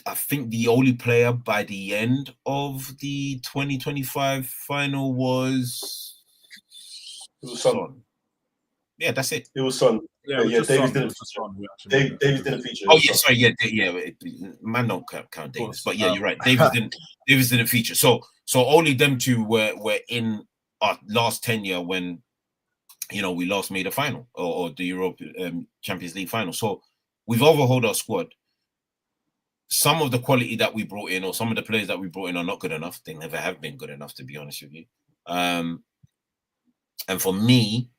I think the only player by the end of the 2025 final was Son. Yeah, that's it. It was Son. Yeah, Davies didn't feature. Oh yeah, sorry, yeah. Man, don't count Davies, but yeah, you're right. Davies didn't feature. So only them two were in our last tenure when, you know, we last made a final or the Europe Champions League final. So we've overhauled our squad. Some of the quality that we brought in, or some of the players that we brought in, are not good enough. They never have been good enough, to be honest with you. And for me,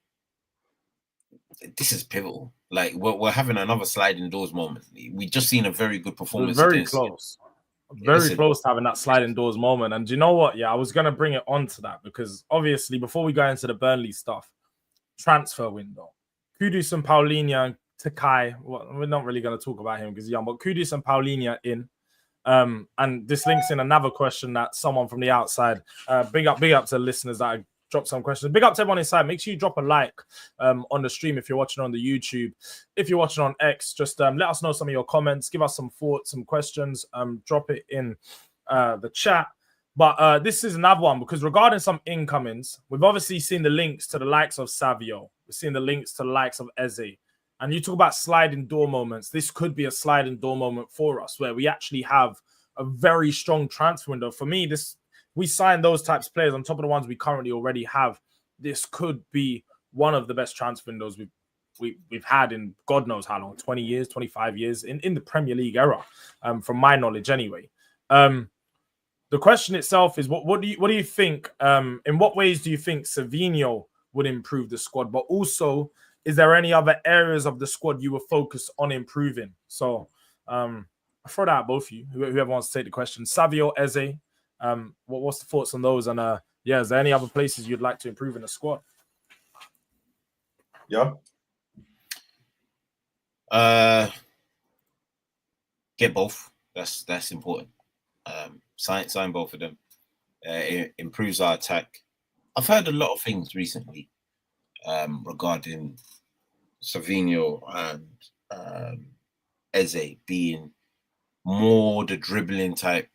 this is pivotal. Like, we're having another sliding doors moment. We just seen a very good performance. Very close to having that sliding doors moment. And do you know what? Yeah, I was going to bring it on to that because obviously before we go into the Burnley stuff, transfer window, Kudus and Paulinho, Takai, well, we're not really going to talk about him because he's young, but Kudus and Paulinho in. And this links in another question that someone from the outside, big up to the listeners that I dropped some questions. Big up to everyone inside. Make sure you drop a like on the stream if you're watching on the YouTube. If you're watching on X, just let us know some of your comments. Give us some thoughts, some questions. Drop it in the chat. But this is another one because regarding some incomings, we've obviously seen the links to the likes of Savio. We've seen the links to the likes of Eze. And you talk about sliding door moments. This could be a sliding door moment for us where we actually have a very strong transfer window. For me, we signed those types of players on top of the ones we currently already have. This could be one of the best transfer windows we've had in God knows how long, 20 years, 25 years in the Premier League era, from my knowledge anyway. The question itself is, what do you think? In what ways do you think Savinho would improve the squad? But also, is there any other areas of the squad you were focused on improving? So I'll throw that at both of you, whoever wants to take the question. Savio, Eze, what's the thoughts on those? And is there any other places you'd like to improve in the squad? Yeah. Get both. That's important. Sign both of them. It improves our attack. I've heard a lot of things recently regarding Savinho and Eze being more the dribbling type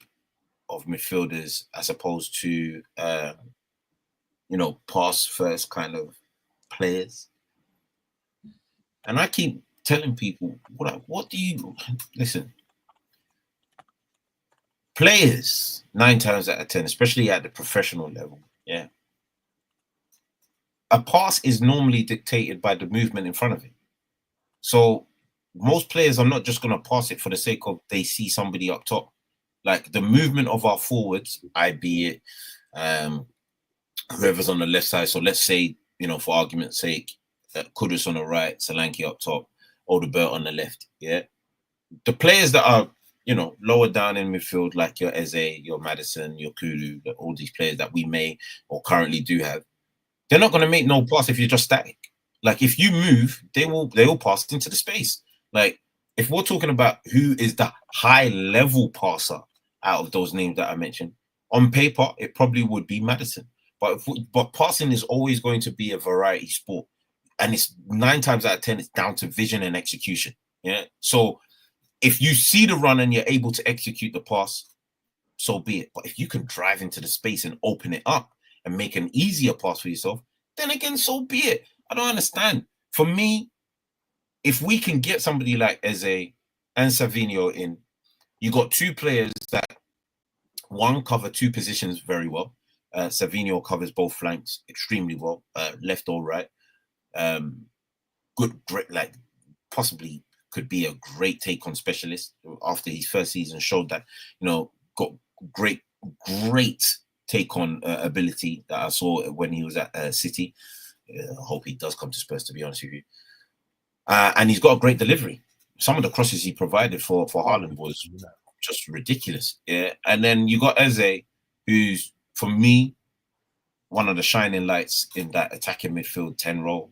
of midfielders as opposed to pass first kind of players. And I keep telling people, what do you listen? Players 9 times out of 10, especially at the professional level, yeah, a pass is normally dictated by the movement in front of it. So most players are not just going to pass it for the sake of they see somebody up top. Like the movement of our forwards, be it whoever's on the left side. So let's say, for argument's sake, Kudus on the right, Solanke up top, Odobert on the left. Yeah. The players that are, lower down in midfield, like your Eze, your Madison, your Kulu, all these players that we may or currently do have, they're not going to make no pass if you're just static. Like if you move, they will pass into the space. Like if we're talking about who is the high level passer out of those names that I mentioned, on paper it probably would be Madison. But passing is always going to be a variety sport, and it's 9 times out of 10 it's down to vision and execution. Yeah. So if you see the run and you're able to execute the pass, so be it. But if you can drive into the space and open it up and make an easier pass for yourself, then again, so be it. I don't understand. For me, if we can get somebody like Eze and Savinho in, you got 2 players that one cover 2 positions very well. Savinho covers both flanks extremely well, left or right. Good, great, like possibly could be a great take on specialist after his first season showed that, got great take on ability that I saw when he was at City. I hope he does come to Spurs, to be honest with you. And he's got a great delivery. Some of the crosses he provided for Haaland was just ridiculous. Yeah. And then you got Eze, who's, for me, one of the shining lights in that attacking midfield 10 role.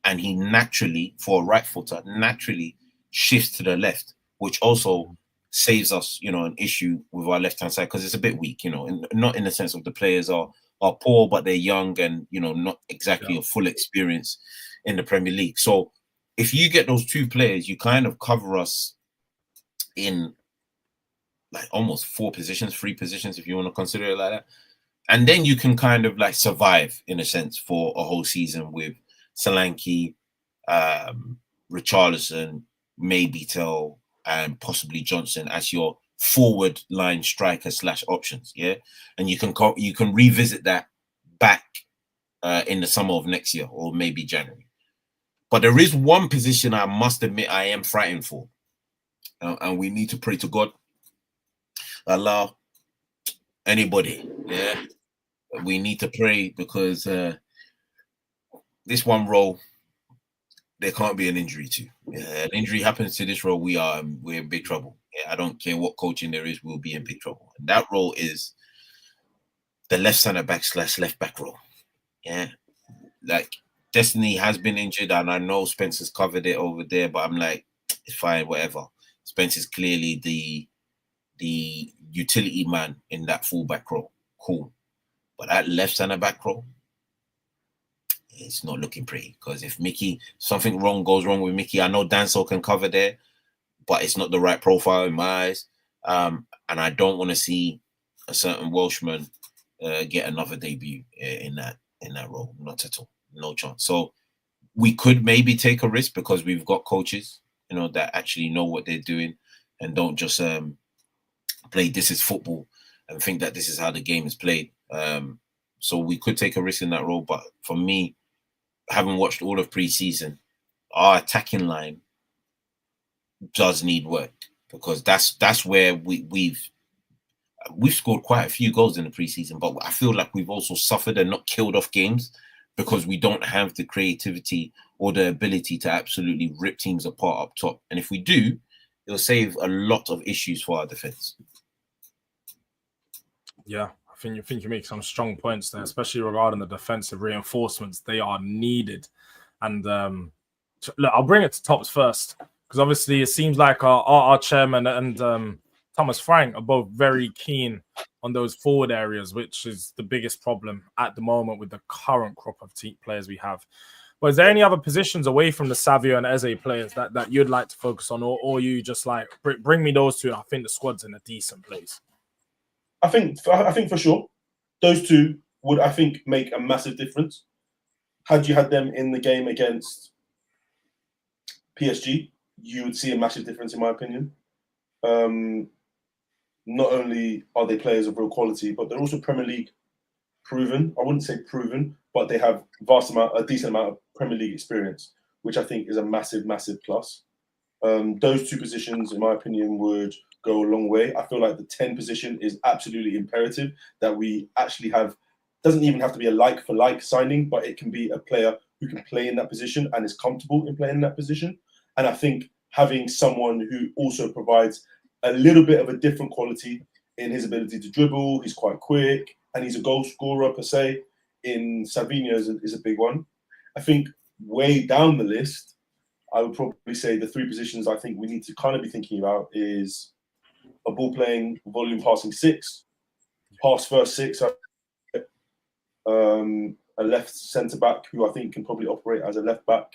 And he naturally, for a right footer, naturally shifts to the left, which also saves us, an issue with our left-hand side because it's a bit weak, not in the sense of the players are poor, but they're young and, not exactly a full experience in the Premier League. So if you get those 2 players, you kind of cover us in like almost 4 positions, 3 positions, if you want to consider it like that. And then you can kind of like survive in a sense for a whole season with Solanke, Richarlison, maybe Tell, and possibly Johnson as your forward line striker / options. Yeah. And you can revisit that back in the summer of next year or maybe January. But there is one position I must admit I am frightened for. And we need to pray to God. Allah, anybody. Yeah. We need to pray because this one role, there can't be an injury to. An injury happens to this role, we're in big trouble. Yeah, I don't care what coaching there is, we'll be in big trouble. And that role is the left centre back / left back role. Yeah, like Destiny has been injured, and I know Spencer's covered it over there, but I'm like, it's fine, whatever. Spencer's clearly the utility man in that fullback role. Cool, but that left centre back role, it's not looking pretty because if something goes wrong with Mickey, I know Danso can cover there, but it's not the right profile in my eyes. And I don't want to see a certain Welshman get another debut in that role. Not at all. No chance. So we could maybe take a risk because we've got coaches, that actually know what they're doing and don't just play this is football and think that this is how the game is played. So we could take a risk in that role. But for me, having watched all of pre-season, our attacking line does need work because that's where we've scored quite a few goals in the preseason, but I feel like we've also suffered and not killed off games because we don't have the creativity or the ability to absolutely rip teams apart up top. And if we do, it'll save a lot of issues for our defense. Yeah, I think you make some strong points there, especially regarding the defensive reinforcements. They are needed. And look, I'll bring it to tops first because obviously it seems like our chairman and Thomas Frank are both very keen on those forward areas, which is the biggest problem at the moment with the current crop of players we have. But is there any other positions away from the Savio and Eze players that you'd like to focus on, or you just like bring me those 2? I think the squad's in a decent place. I think for sure, those 2 would, I think, make a massive difference. Had you had them in the game against PSG, you would see a massive difference, in my opinion. Not only are they players of real quality, but they're also Premier League proven. I wouldn't say proven, but they have a decent amount of Premier League experience, which I think is a massive, massive plus. Those two positions, in my opinion, would go a long way. I feel like the 10 position is absolutely imperative that we actually have. Doesn't even have to be a like for like signing, but it can be a player who can play in that position and is comfortable in playing in that position. And I think having someone who also provides a little bit of a different quality in his ability to dribble, he's quite quick, and he's a goal scorer per se, in Savinho is a big one. I think way down the list, I would probably say the three positions I think we need to kind of be thinking about is a ball playing, volume passing six, pass first six, a left centre back who I think can probably operate as a left back.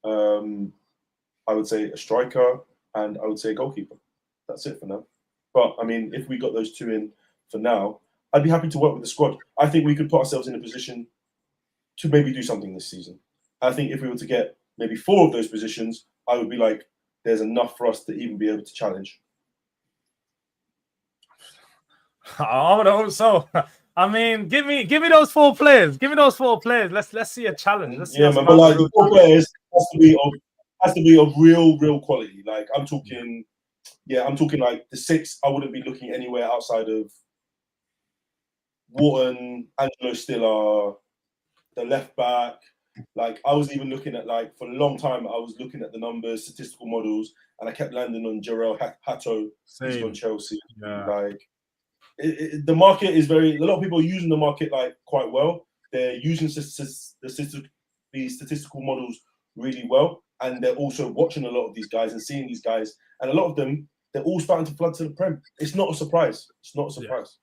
I would say a striker, and I would say a goalkeeper. That's it for now. But I mean, if we got those two in for now, I'd be happy to work with the squad. I think we could put ourselves in a position to maybe do something this season. I think if we were to get maybe 4 of those positions, I would be like, there's enough for us to even be able to challenge. I would hope so. I mean, give me those 4 players. Give me those 4 players. Let's see a challenge. Let's see man, but like the 4 players has to be of real quality. Like I'm talking like the 6. I wouldn't be looking anywhere outside of Wharton, Angelo Stiller, the left back. Like I was even looking at, like, for a long time, I was looking at the numbers, statistical models, and I kept landing on Jarrell Hato. He's gone Chelsea. Yeah. Like the market is a lot of people are using the market like quite well. They're using the statistical models really well, and they're also watching a lot of these guys and seeing these guys, and a lot of them, they're all starting to flood to the Prem. It's not a surprise. It's not a surprise.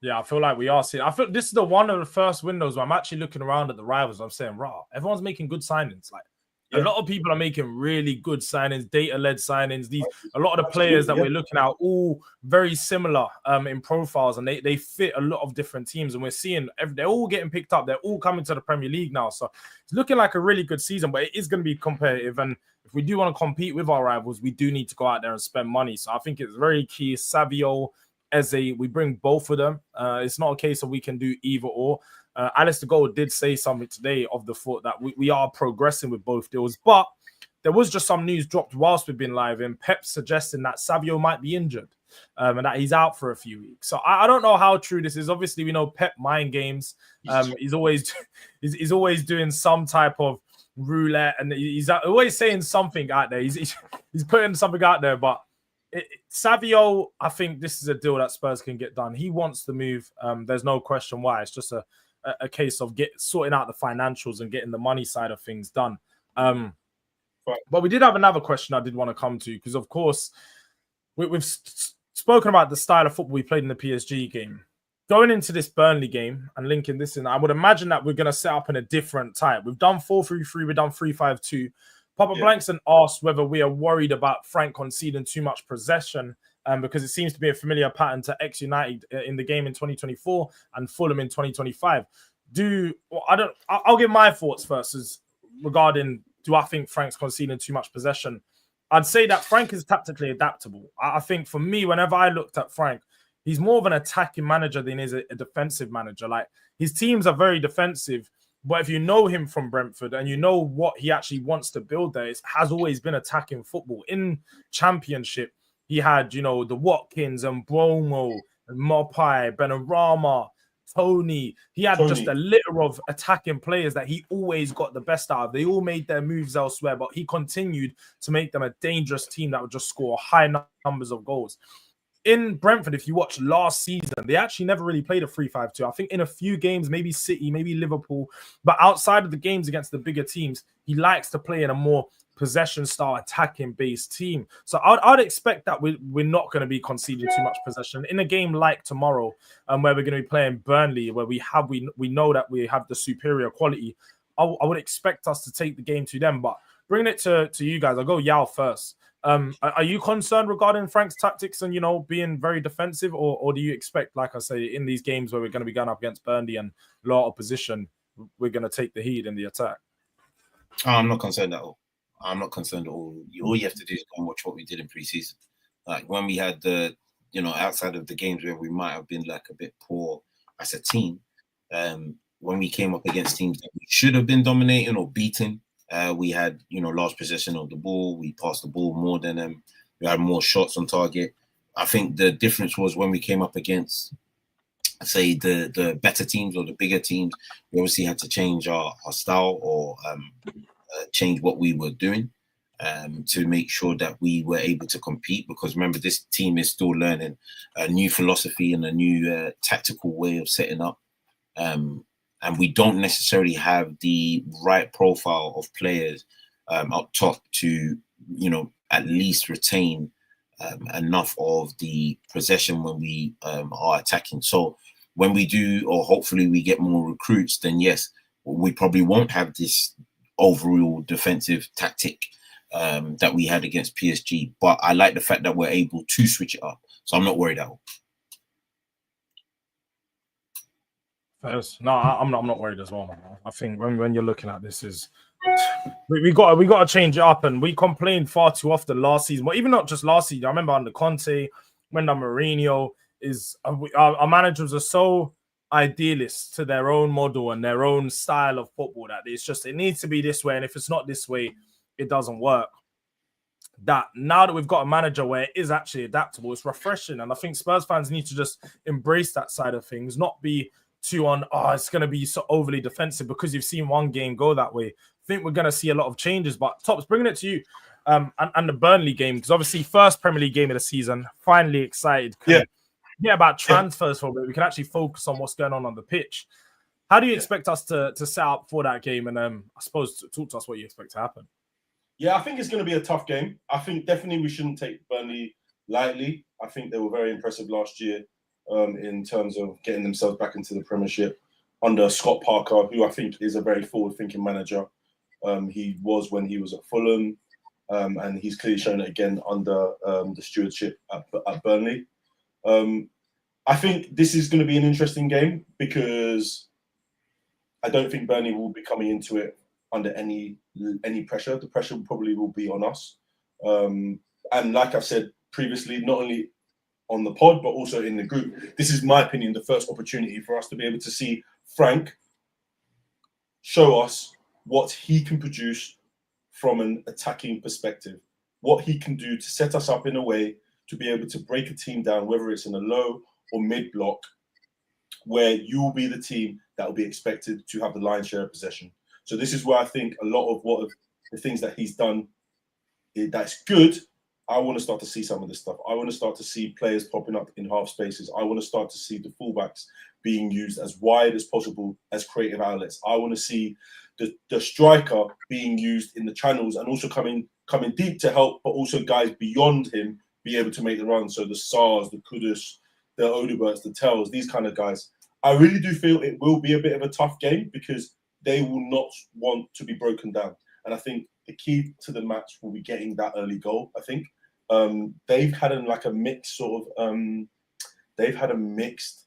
Yeah, I feel like we are seeing. I feel this is one of the first windows where I'm actually looking around at the rivals. I'm saying, "Raw, everyone's making good signings. Like a lot of people are making really good signings, data-led signings. A lot of the players that we're looking at, all very similar in profiles, and they fit a lot of different teams. And we're seeing they're all getting picked up. They're all coming to the Premier League now, so it's looking like a really good season. But it is going to be competitive, and if we do want to compete with our rivals, we do need to go out there and spend money. So I think it's very key. Savio, Eze, we bring both of them. It's not a case of we can do either or. Alistair Gold did say something today of the thought that we are progressing with both deals, but there was just some news dropped whilst we've been live, and Pep suggesting that Savio might be injured and that he's out for a few weeks. So I don't know how true this is. Obviously, we know Pep mind games. He's always doing some type of roulette, and he's always saying something out there. He's putting something out there, but Savio, I think this is a deal that Spurs can get done. He wants to move. There's no question why. It's just a case of sorting out the financials and getting the money side of things done. But we did have another question I did want to come to, because, of course, we've spoken about the style of football we played in the PSG game. Going into this Burnley game and linking this in, I would imagine that we're going to set up in a different type. We've done 4-3-3, we've done 3-5-2. Papa Blankson asked whether we are worried about Frank conceding too much possession, because it seems to be a familiar pattern to ex-United in the game in 2024 and Fulham in 2025. I'll give my thoughts first regarding, do I think Frank's conceding too much possession? I'd say that Frank is tactically adaptable. I think for me, whenever I looked at Frank, he's more of an attacking manager than he is a defensive manager. Like, his teams are very defensive, but if you know him from Brentford and you know what he actually wants to build there, it has always been attacking football. In Championship, he had, the Watkins and Bromo and Mopai, Benarama, Tony. He had just a litter of attacking players that he always got the best out of. They all made their moves elsewhere, but he continued to make them a dangerous team that would just score high numbers of goals. In Brentford, if you watch last season, they actually never really played a 3-5-2. I think in a few games, maybe City, maybe Liverpool, but outside of the games against the bigger teams, he likes to play in a more possession-style, attacking-based team. So I'd expect that we're not going to be conceding too much possession. In a game like tomorrow, where we're going to be playing Burnley, where we know that we have the superior quality, I would expect us to take the game to them. But bringing it to you guys, I'll go Yao first. Are you concerned regarding Frank's tactics and, being very defensive, or do you expect, like I say, in these games where we're going to be going up against Burnley and a lot of opposition, we're going to take the heat in the attack? I'm not concerned at all. I'm not concerned at all. All you have to do is go and watch what we did in pre-season. Like when we had the, outside of the games where we might have been like a bit poor as a team, When we came up against teams that we should have been dominating or beating, we had, large possession of the ball. We passed the ball more than them. We had more shots on target. I think the difference was when we came up against, say, the better teams or the bigger teams, we obviously had to change our style or change what we were doing to make sure that we were able to compete. Because remember, this team is still learning a new philosophy and a new tactical way of setting up. And we don't necessarily have the right profile of players up top to, at least retain enough of the possession when we are attacking. So when we do, or hopefully we get more recruits, then yes, we probably won't have this overall defensive tactic that we had against PSG. But I like the fact that we're able to switch it up. So I'm not worried at all. No, I'm not worried as well, man. I think when you're looking at this, we got to change it up, and we complained far too often last season. Well, even not just last season. I remember under Conte, when Mourinho our managers are so idealist to their own model and their own style of football that it needs to be this way, and if it's not this way, it doesn't work. That now that we've got a manager where it is actually adaptable, it's refreshing, and I think Spurs fans need to just embrace that side of things, not be too on, it's going to be so overly defensive because you've seen one game go that way. I think we're going to see a lot of changes. But Tops, bringing it to you and the Burnley game, because obviously first Premier League game of the season, finally excited. About transfers for a bit. We can actually focus on what's going on the pitch. How do you expect us to set up for that game? And I suppose talk to us what you expect to happen. Yeah, I think it's going to be a tough game. I think definitely we shouldn't take Burnley lightly. I think they were very impressive last year. In terms of getting themselves back into the Premiership under Scott Parker, who I think is a very forward-thinking manager. He was when he was at Fulham, and he's clearly shown it again under the stewardship at Burnley. I think this is going to be an interesting game because I don't think Burnley will be coming into it under any pressure. The pressure probably will be on us. And like I've said previously, not only on the pod, but also in the group, this is my opinion, the first opportunity for us to be able to see Frank show us what he can produce from an attacking perspective, what he can do to set us up in a way to be able to break a team down, whether it's in a low or mid block, where you will be the team that will be expected to have the lion's share of possession. So this is where I think a lot of the things that he's done that's good. I want to start to see some of this stuff. I want to start to see players popping up in half spaces. I want to start to see the fullbacks being used as wide as possible as creative outlets. I want to see the striker being used in the channels and also coming deep to help, but also guys beyond him be able to make the run. So the Sars, the Kudus, the Odeberts, the Tells, these kind of guys. I really do feel it will be a bit of a tough game because they will not want to be broken down. And I think the key to the match will be getting that early goal, I think. They've had a mixed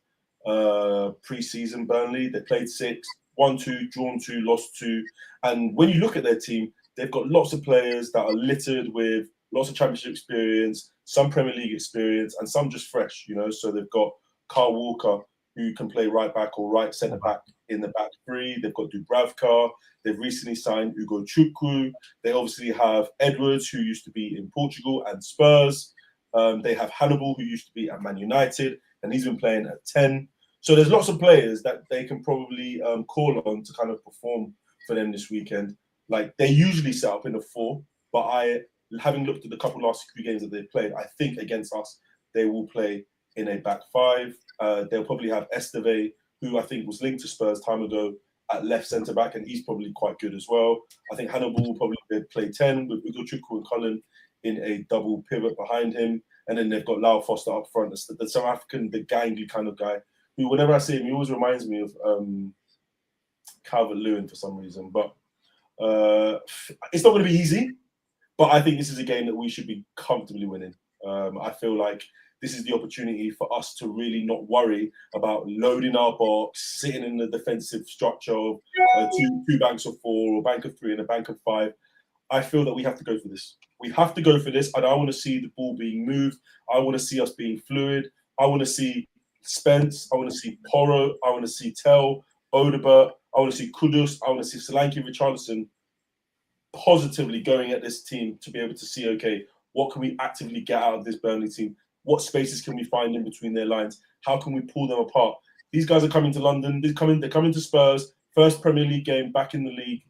pre-season. Burnley, they played 6, 1-2, drawn 2, lost 2. And when you look at their team, they've got lots of players that are littered with lots of championship experience, some Premier League experience, and some just fresh, So they've got Kyle Walker, who can play right back or right centre back in the back three. They've got Dubravka. They've recently signed Ugo Chukwu. They obviously have Edwards, who used to be in Portugal and Spurs. They have Hannibal, who used to be at Man United, and he's been playing at 10. So there's lots of players that they can probably call on to kind of perform for them this weekend. Like, they usually set up in a 4, but having looked at the last few games that they've played, I think against us, they will play in a back 5. They'll probably have Esteve, who I think was linked to Spurs time ago, at left centre back, and he's probably quite good as well. I think Hannibal will probably play 10 with Ugo Chukwu and Cullen in a double pivot behind him, and then they've got Lau Foster up front, the South African, the gangly kind of guy, who whenever I see him, he always reminds me of Calvert-Lewin for some reason. But it's not going to be easy, but I think this is a game that we should be comfortably winning. I feel like this is the opportunity for us to really not worry about loading our box, sitting in the defensive structure of two banks of 4 or bank of 3 and a bank of 5. I feel that we have to go for this. We have to go for this, and I want to see the ball being moved. I want to see us being fluid. I want to see Spence. I want to see Porro. I want to see Tell. Odegaard. I want to see Kudus. I want to see Solanke, Richarlison positively going at this team to be able to see, okay, what can we actively get out of this Burnley team? What spaces can we find in between their lines? How can we pull them apart? These guys are coming to London. They're coming to Spurs. First Premier League game back in the league.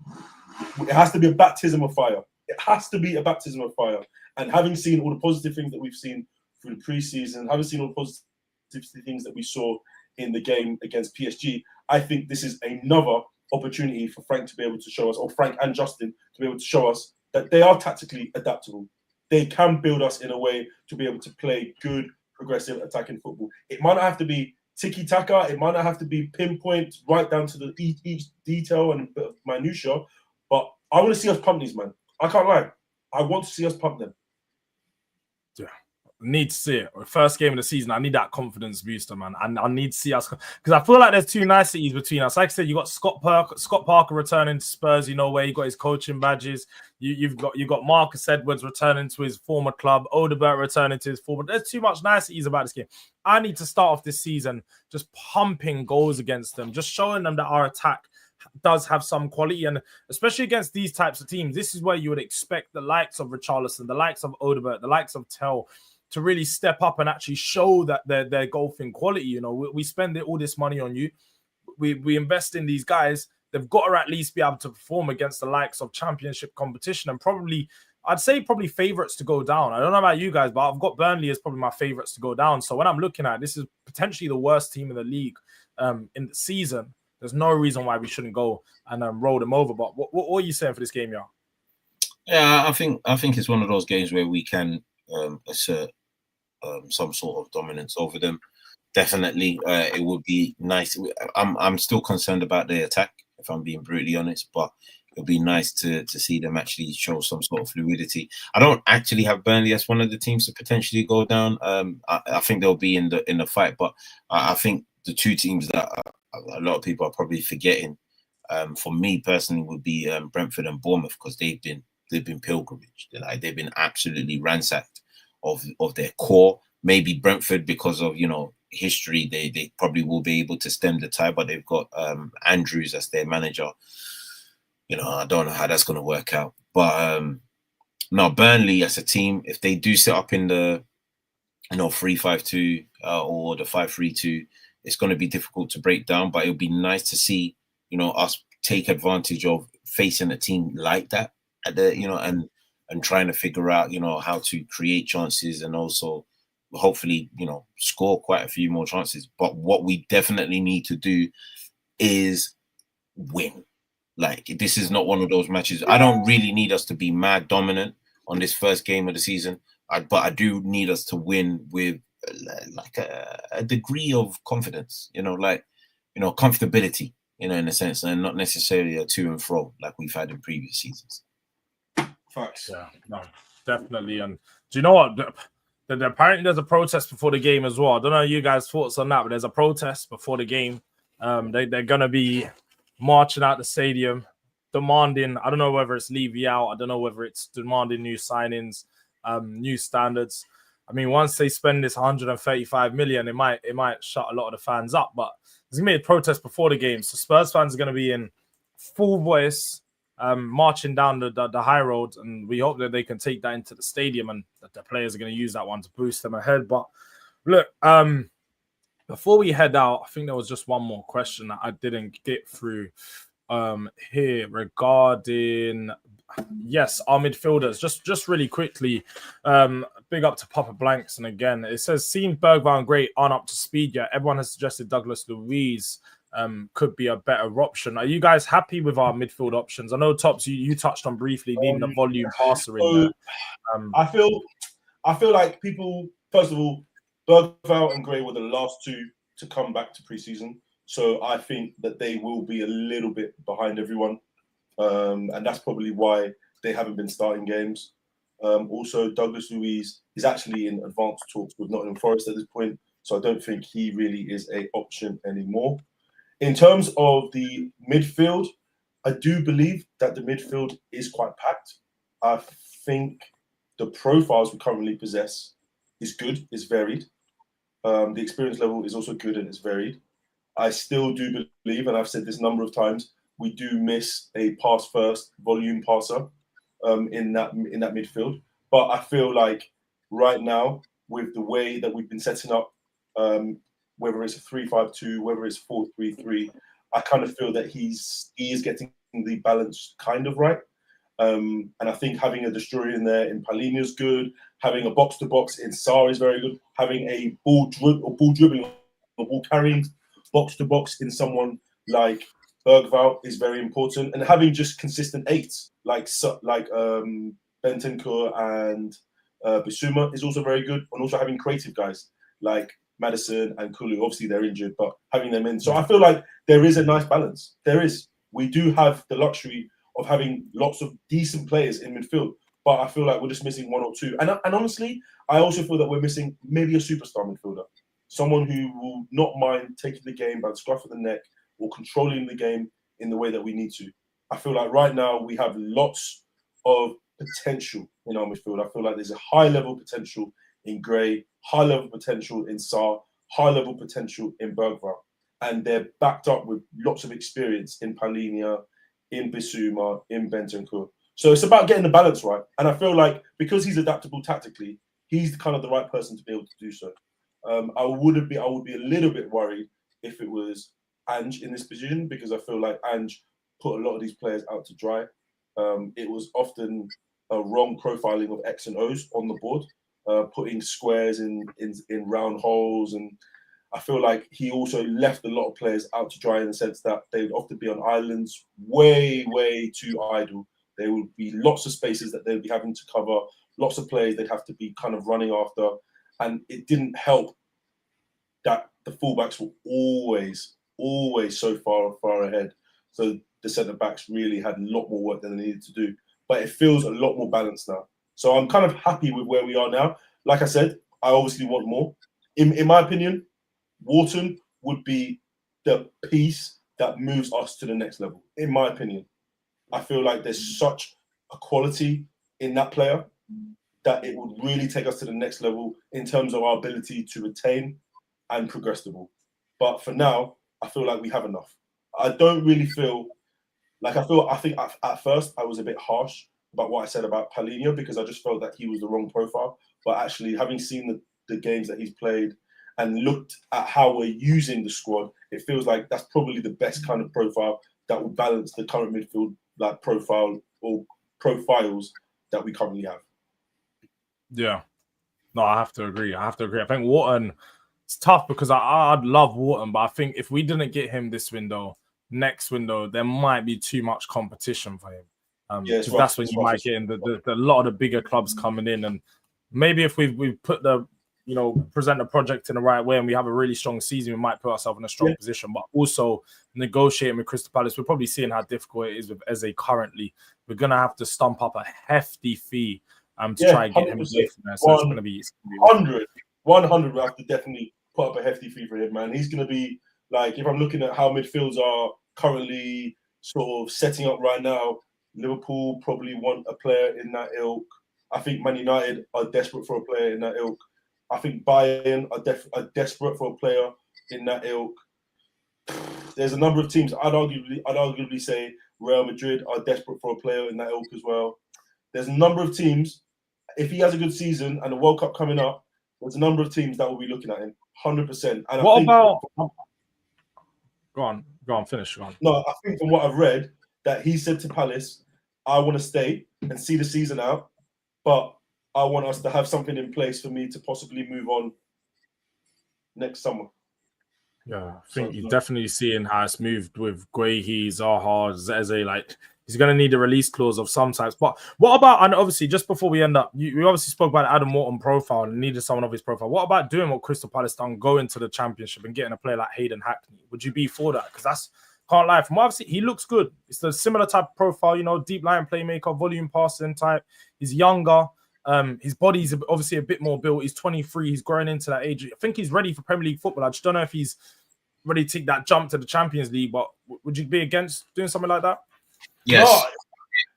It has to be a baptism of fire. It has to be a baptism of fire. And having seen all the positive things that we've seen through the preseason, having seen all the positive things that we saw in the game against PSG, I think this is another opportunity for Frank to be able to show us, or Frank and Justin to be able to show us that they are tactically adaptable. They can build us in a way to be able to play good, progressive, attacking football. It might not have to be tiki-taka. It might not have to be pinpoint right down to the each detail and minutia. But I want to see us pump these, man. I can't lie. I want to see us pump them. Yeah. Need to see it. First game of the season, I need that confidence booster, man. And I need to see us, because I feel like there's two niceties between us. Like I said, you got Scott Parker returning to Spurs, where he got his coaching badges. You've got Marcus Edwards returning to his former club, Odegaard returning to his former. There's too much niceties about this game. I need to start off this season just pumping goals against them, just showing them that our attack does have some quality, and especially against these types of teams, this is where you would expect the likes of Richarlison, the likes of Odegaard, the likes of Tell to really step up and actually show that they're golfing quality. We spend all this money on you. We invest in these guys. They've got to at least be able to perform against the likes of championship competition, and I'd say probably favourites to go down. I don't know about you guys, but I've got Burnley as probably my favourites to go down. So when I'm looking at it, this is potentially the worst team in the league in the season. There's no reason why we shouldn't go and roll them over. But what are you saying for this game, y'all? Yeah, I think it's one of those games where we can assert some sort of dominance over them. Definitely, it would be nice. I'm still concerned about their attack, if I'm being brutally honest, but it would be nice to see them actually show some sort of fluidity. I don't actually have Burnley as one of the teams to potentially go down. I think they'll be in the fight, but I think the two teams that a lot of people are probably forgetting, for me personally, would be Brentford and Bournemouth, because they've been pilgrimaged. They've been absolutely ransacked of their core. Maybe Brentford, because of history, they probably will be able to stem the tide, but they've got Andrews as their manager. I don't know how that's going to work out. But now Burnley as a team, if they do set up in the 3-5-2 or the 5-3-2, it's going to be difficult to break down. But it would be nice to see us take advantage of facing a team like that at the and trying to figure out how to create chances, and also hopefully score quite a few more chances. But what we definitely need to do is win. This is not one of those matches. I don't really need us to be mad dominant on this first game of the season, but I do need us to win with a degree of confidence, comfortability, in a sense, and not necessarily a to and fro like we've had in previous seasons. Facts. Yeah, no, definitely. And do you know what? Apparently there's a protest before the game as well. I don't know you guys' thoughts on that, but there's a protest before the game. They're going to be marching out the stadium, demanding, I don't know whether it's leave out, I don't know whether it's demanding new signings, new standards. I mean, once they spend this 135 million, it might shut a lot of the fans up, but there's going to be a protest before the game. So Spurs fans are going to be in full voice, marching down the high road, and we hope that they can take that into the stadium and that the players are going to use that one to boost them ahead. But look, before we head out, I think there was just one more question that I didn't get through here regarding, yes, our midfielders. Just really quickly, big up to Papa Blanks. And again, it says, seems Bergvall and Gray aren't up to speed yet. Everyone has suggested Douglas Luiz could be a better option. Are you guys happy with our midfield options? I know, Tops, you touched on briefly needing a volume passer in there. I feel like people, first of all, Bergvall and Gray were the last two to come back to preseason. So I think that they will be a little bit behind everyone. And that's probably why they haven't been starting games. Also, Douglas Luiz is actually in advanced talks with Nottingham Forest at this point. So I don't think he really is an option anymore. In terms of the midfield, I do believe that the midfield is quite packed. I think the profiles we currently possess is good, is varied. The experience level is also good and it's varied. I still do believe, and I've said this a number of times, we do miss a pass first volume passer in that midfield. But I feel like right now, with the way that we've been setting up, whether it's a 3-5-2, whether it's 4-3-3, I kind of feel that he is getting the balance kind of right. And I think having a destroyer in there in Palhinha is good. Having a box to box in Sarr is very good. Having a ball dribbling or ball carrying box to box in someone like Bergvall is very important. And having just consistent eights like Bentancur and Bassuma is also very good. And also having creative guys like Maddison and Kulu. Obviously they're injured, but having them in. So I feel like there is a nice balance. There is. We do have the luxury of having lots of decent players in midfield, but I feel like we're just missing one or two. And honestly, I also feel that we're missing maybe a superstar midfielder, someone who will not mind taking the game by the scruff of the neck or controlling the game in the way that we need to. I feel like right now we have lots of potential in our midfield. I feel like there's a high level potential in Gray, high level potential in Sarr, high level potential in Bergvall. And they're backed up with lots of experience in Palhinha, in Bassuma, in Bentancur. So it's about getting the balance right. And I feel like because he's adaptable tactically, he's kind of the right person to be able to do so. I would be a little bit worried if it was Ange in this position, because I feel like Ange put a lot of these players out to dry. It was often a wrong profiling of X and O's on the board, putting squares in round holes, and I feel like he also left a lot of players out to dry in the sense that they would often be on islands way too idle. There would be lots of spaces that they would be having to cover, lots of players they'd have to be kind of running after, and it didn't help that the fullbacks were always so far ahead. So the centre backs really had a lot more work than they needed to do. But it feels a lot more balanced now. So I'm kind of happy with where we are now. Like I said, I obviously want more. In my opinion, Wharton would be the piece that moves us to the next level, in my opinion. I feel like there's such a quality in that player that it would really take us to the next level in terms of our ability to retain and progress the ball. But for now, I feel like we have enough. I don't really feel like I think at first I was a bit harsh about what I said about Palhinha because I just felt that he was the wrong profile. But actually, having seen the games that he's played and looked at how we're using the squad, it feels like that's probably the best kind of profile that will balance the current midfield like profile or profiles that we currently have. Yeah. No, I have to agree. I think Wharton, it's tough because I'd love Wharton, but I think if we didn't get him this window, next window, there might be too much competition for him. Because that's when you might get in the lot of the bigger clubs coming in. And maybe if we put present the project in the right way and we have a really strong season, we might put ourselves in a strong position. But also negotiating with Crystal Palace, we're probably seeing how difficult it is with Eze currently. We're going to have to stump up a hefty fee to try and get him away from there. So it's going to be 100. We have to definitely put up a hefty fee for him, man. He's going to be like, if I'm looking at how midfields are currently sort of setting up right now, Liverpool probably want a player in that ilk. I think Man United are desperate for a player in that ilk. I think Bayern are desperate for a player in that ilk. There's a number of teams. I'd arguably say Real Madrid are desperate for a player in that ilk as well. There's a number of teams. If he has a good season and the World Cup coming up, there's a number of teams that will be looking at him, 100%. And what about? Go on, finish. Go on. No, I think from what I've read, that he said to Palace, I want to stay and see the season out, but I want us to have something in place for me to possibly move on next summer. Yeah, I think you're definitely seeing how it's moved with Guehi, Zaha, Zeze. Like, he's going to need a release clause of some types. But what about, and obviously, just before we end up, we obviously spoke about Adam Morton profile and needed someone of his profile. What about doing what Crystal Palace done, going to the Championship and getting a player like Hayden Hackney? Would you be for that? Because that's, can't lie, from what I've seen, he looks good. It's a similar type of profile, deep line playmaker, volume passing type. He's younger. His body's obviously a bit more built. He's 23. He's growing into that age. I think he's ready for Premier League football. I just don't know if he's ready to take that jump to the Champions League. But would you be against doing something like that? Yes.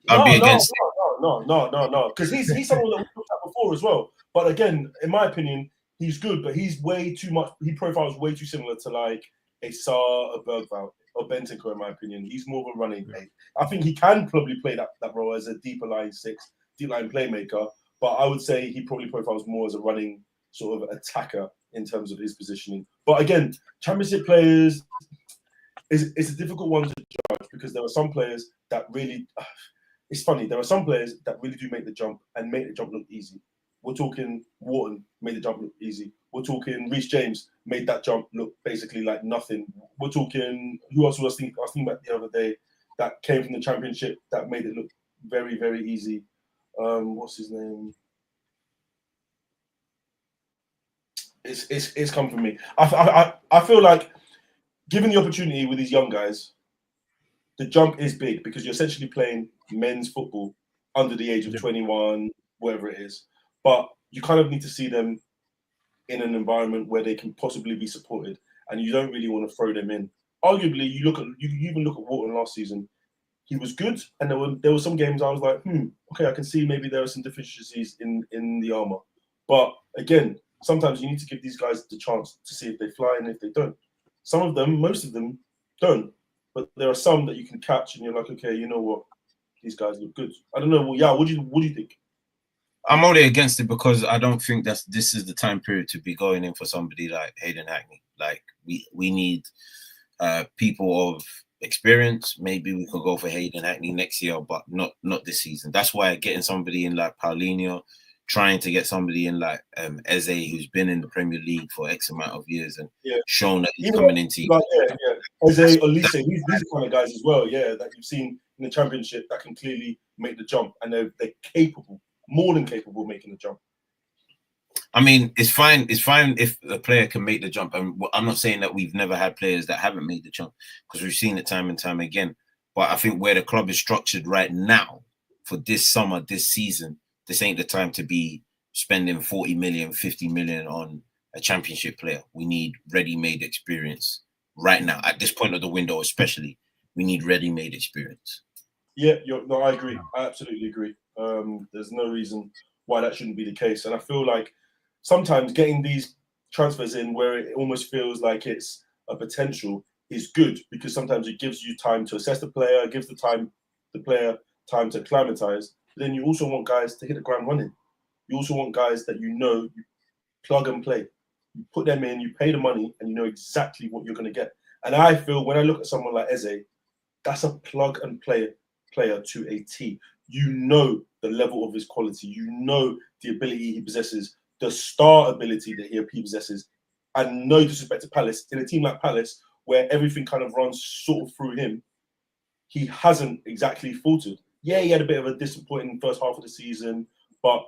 I'd be against. No. Because he's someone that we looked at before as well. But again, in my opinion, he's good, but he's way too much. He profiles way too similar to like a Saar, a Bergvall, or Bentancur, in my opinion. He's more of a running eight. I think he can probably play that role as a deeper line six, deep line playmaker, but I would say he probably profiles more as a running sort of attacker in terms of his positioning. But again, Championship players, it's a difficult one to judge because there are some players that really, it's funny, there are some players that really do make the jump and make the jump look easy. We're talking Wharton made the jump look easy. We're talking Reece James made that jump look basically like nothing. We're talking, who else was I thinking about the other day that came from the Championship that made it look very, very easy. What's his name? It's come from me. I feel like given the opportunity with these young guys, the jump is big because you're essentially playing men's football under the age of 21, whatever it is. But you kind of need to see them in an environment where they can possibly be supported, and you don't really want to throw them in. Arguably, you even look at Wharton last season. He was good, and there were some games I was like, okay, I can see maybe there are some deficiencies in the armor. But again, sometimes you need to give these guys the chance to see if they fly and if they don't. Some of them, most of them, don't. But there are some that you can catch, and you're like, okay, you know what, these guys look good. I don't know. Well, yeah, what do you think? I'm only against it because I don't think this is the time period to be going in for somebody like Hayden Hackney. Like we need people of experience. Maybe we could go for Hayden Hackney next year, but not this season. That's why getting somebody in like Paulinho, trying to get somebody in like Eze, who's been in the Premier League for X amount of years and shown that he's coming into. Like, Eze, Olise, these are kind of guys as well. Yeah, that you've seen in the Championship that can clearly make the jump, and they're capable. More than capable of making the jump. I mean, it's fine if a player can make the jump. And I'm not saying that we've never had players that haven't made the jump because we've seen it time and time again. But I think where the club is structured right now for this summer, this season, this ain't the time to be spending 40 million, 50 million on a Championship player. We need ready-made experience right now. At this point of the window, especially, we need ready-made experience. Yeah, I agree. I absolutely agree. There's no reason why that shouldn't be the case. And I feel like sometimes getting these transfers in where it almost feels like it's a potential is good because sometimes it gives you time to assess the player, gives the player time to acclimatize. But then you also want guys to hit the ground running. You also want guys that you plug and play. You put them in, you pay the money, and you know exactly what you're going to get. And I feel when I look at someone like Eze, that's a plug and play player to a T. You know the level of his quality. You know the ability he possesses, the star ability that he possesses. And no disrespect to Palace, in a team like Palace, where everything kind of runs sort of through him, he hasn't exactly faltered. Yeah, he had a bit of a disappointing first half of the season, but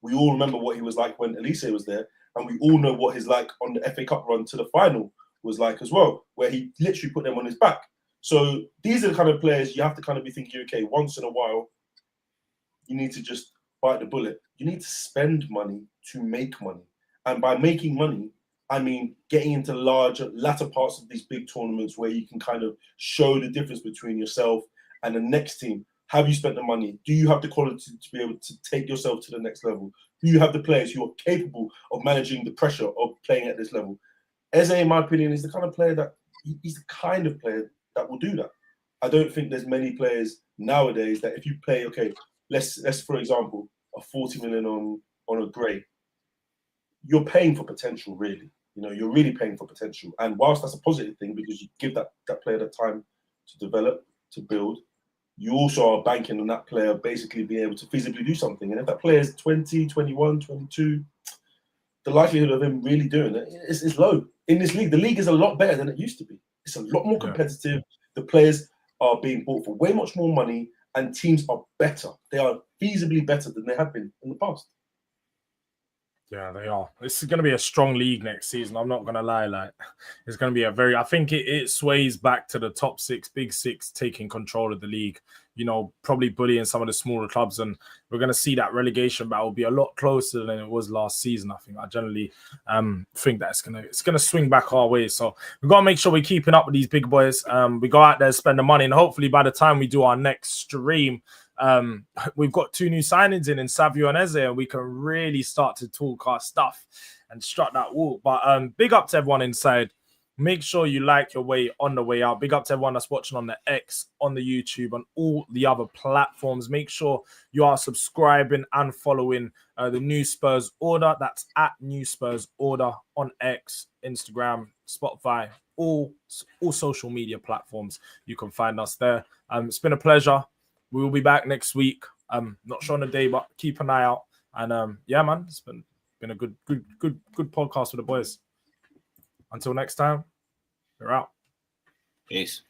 we all remember what he was like when Elise was there. And we all know what his like on the FA Cup run to the final was like as well, where he literally put them on his back. So these are the kind of players you have to kind of be thinking, okay, once in a while, you need to just bite the bullet. You need to spend money to make money. And by making money, I mean getting into latter parts of these big tournaments where you can kind of show the difference between yourself and the next team. Have you spent the money? Do you have the quality to be able to take yourself to the next level? Do you have the players who are capable of managing the pressure of playing at this level? Eze, in my opinion, is the kind of player that will do that. I don't think there's many players nowadays that if you play, okay, let's for example, a 40 million on a Gray, you're paying for potential, really. You know, you're really paying for potential. And whilst that's a positive thing because you give that player the time to develop, to build, you also are banking on that player basically being able to feasibly do something. And if that player is 20, 21, 22, the likelihood of him really doing it is low. In this league, the league is a lot better than it used to be. It's a lot more competitive. The players are being bought for way much more money and teams are better. They are feasibly better than they have been in the past. Yeah, they are. This is going to be a strong league next season. I'm not going to lie. Like, it's going to be I think it sways back to the top six, big six, taking control of the league, you know, probably bullying some of the smaller clubs. And we're going to see that relegation battle be a lot closer than it was last season. I think I generally think that it's going to swing back our way. So we've got to make sure we're keeping up with these big boys. We go out there, spend the money. And hopefully by the time we do our next stream, we've got two new signings in Savio and Eze, and we can really start to talk our stuff and strut that wall. But big up to everyone inside Make sure you like your way on the way out. Big up to everyone that's watching on the X, on the YouTube, on all the other platforms. Make sure you are subscribing and following the New Spurs Order. That's at New Spurs Order on X, Instagram, Spotify, all social media platforms. You can find us there. It's been a pleasure. We will be back next week. Not sure on the day, but keep an eye out. And yeah, man, it's been a good podcast with the boys. Until next time, we're out. Peace.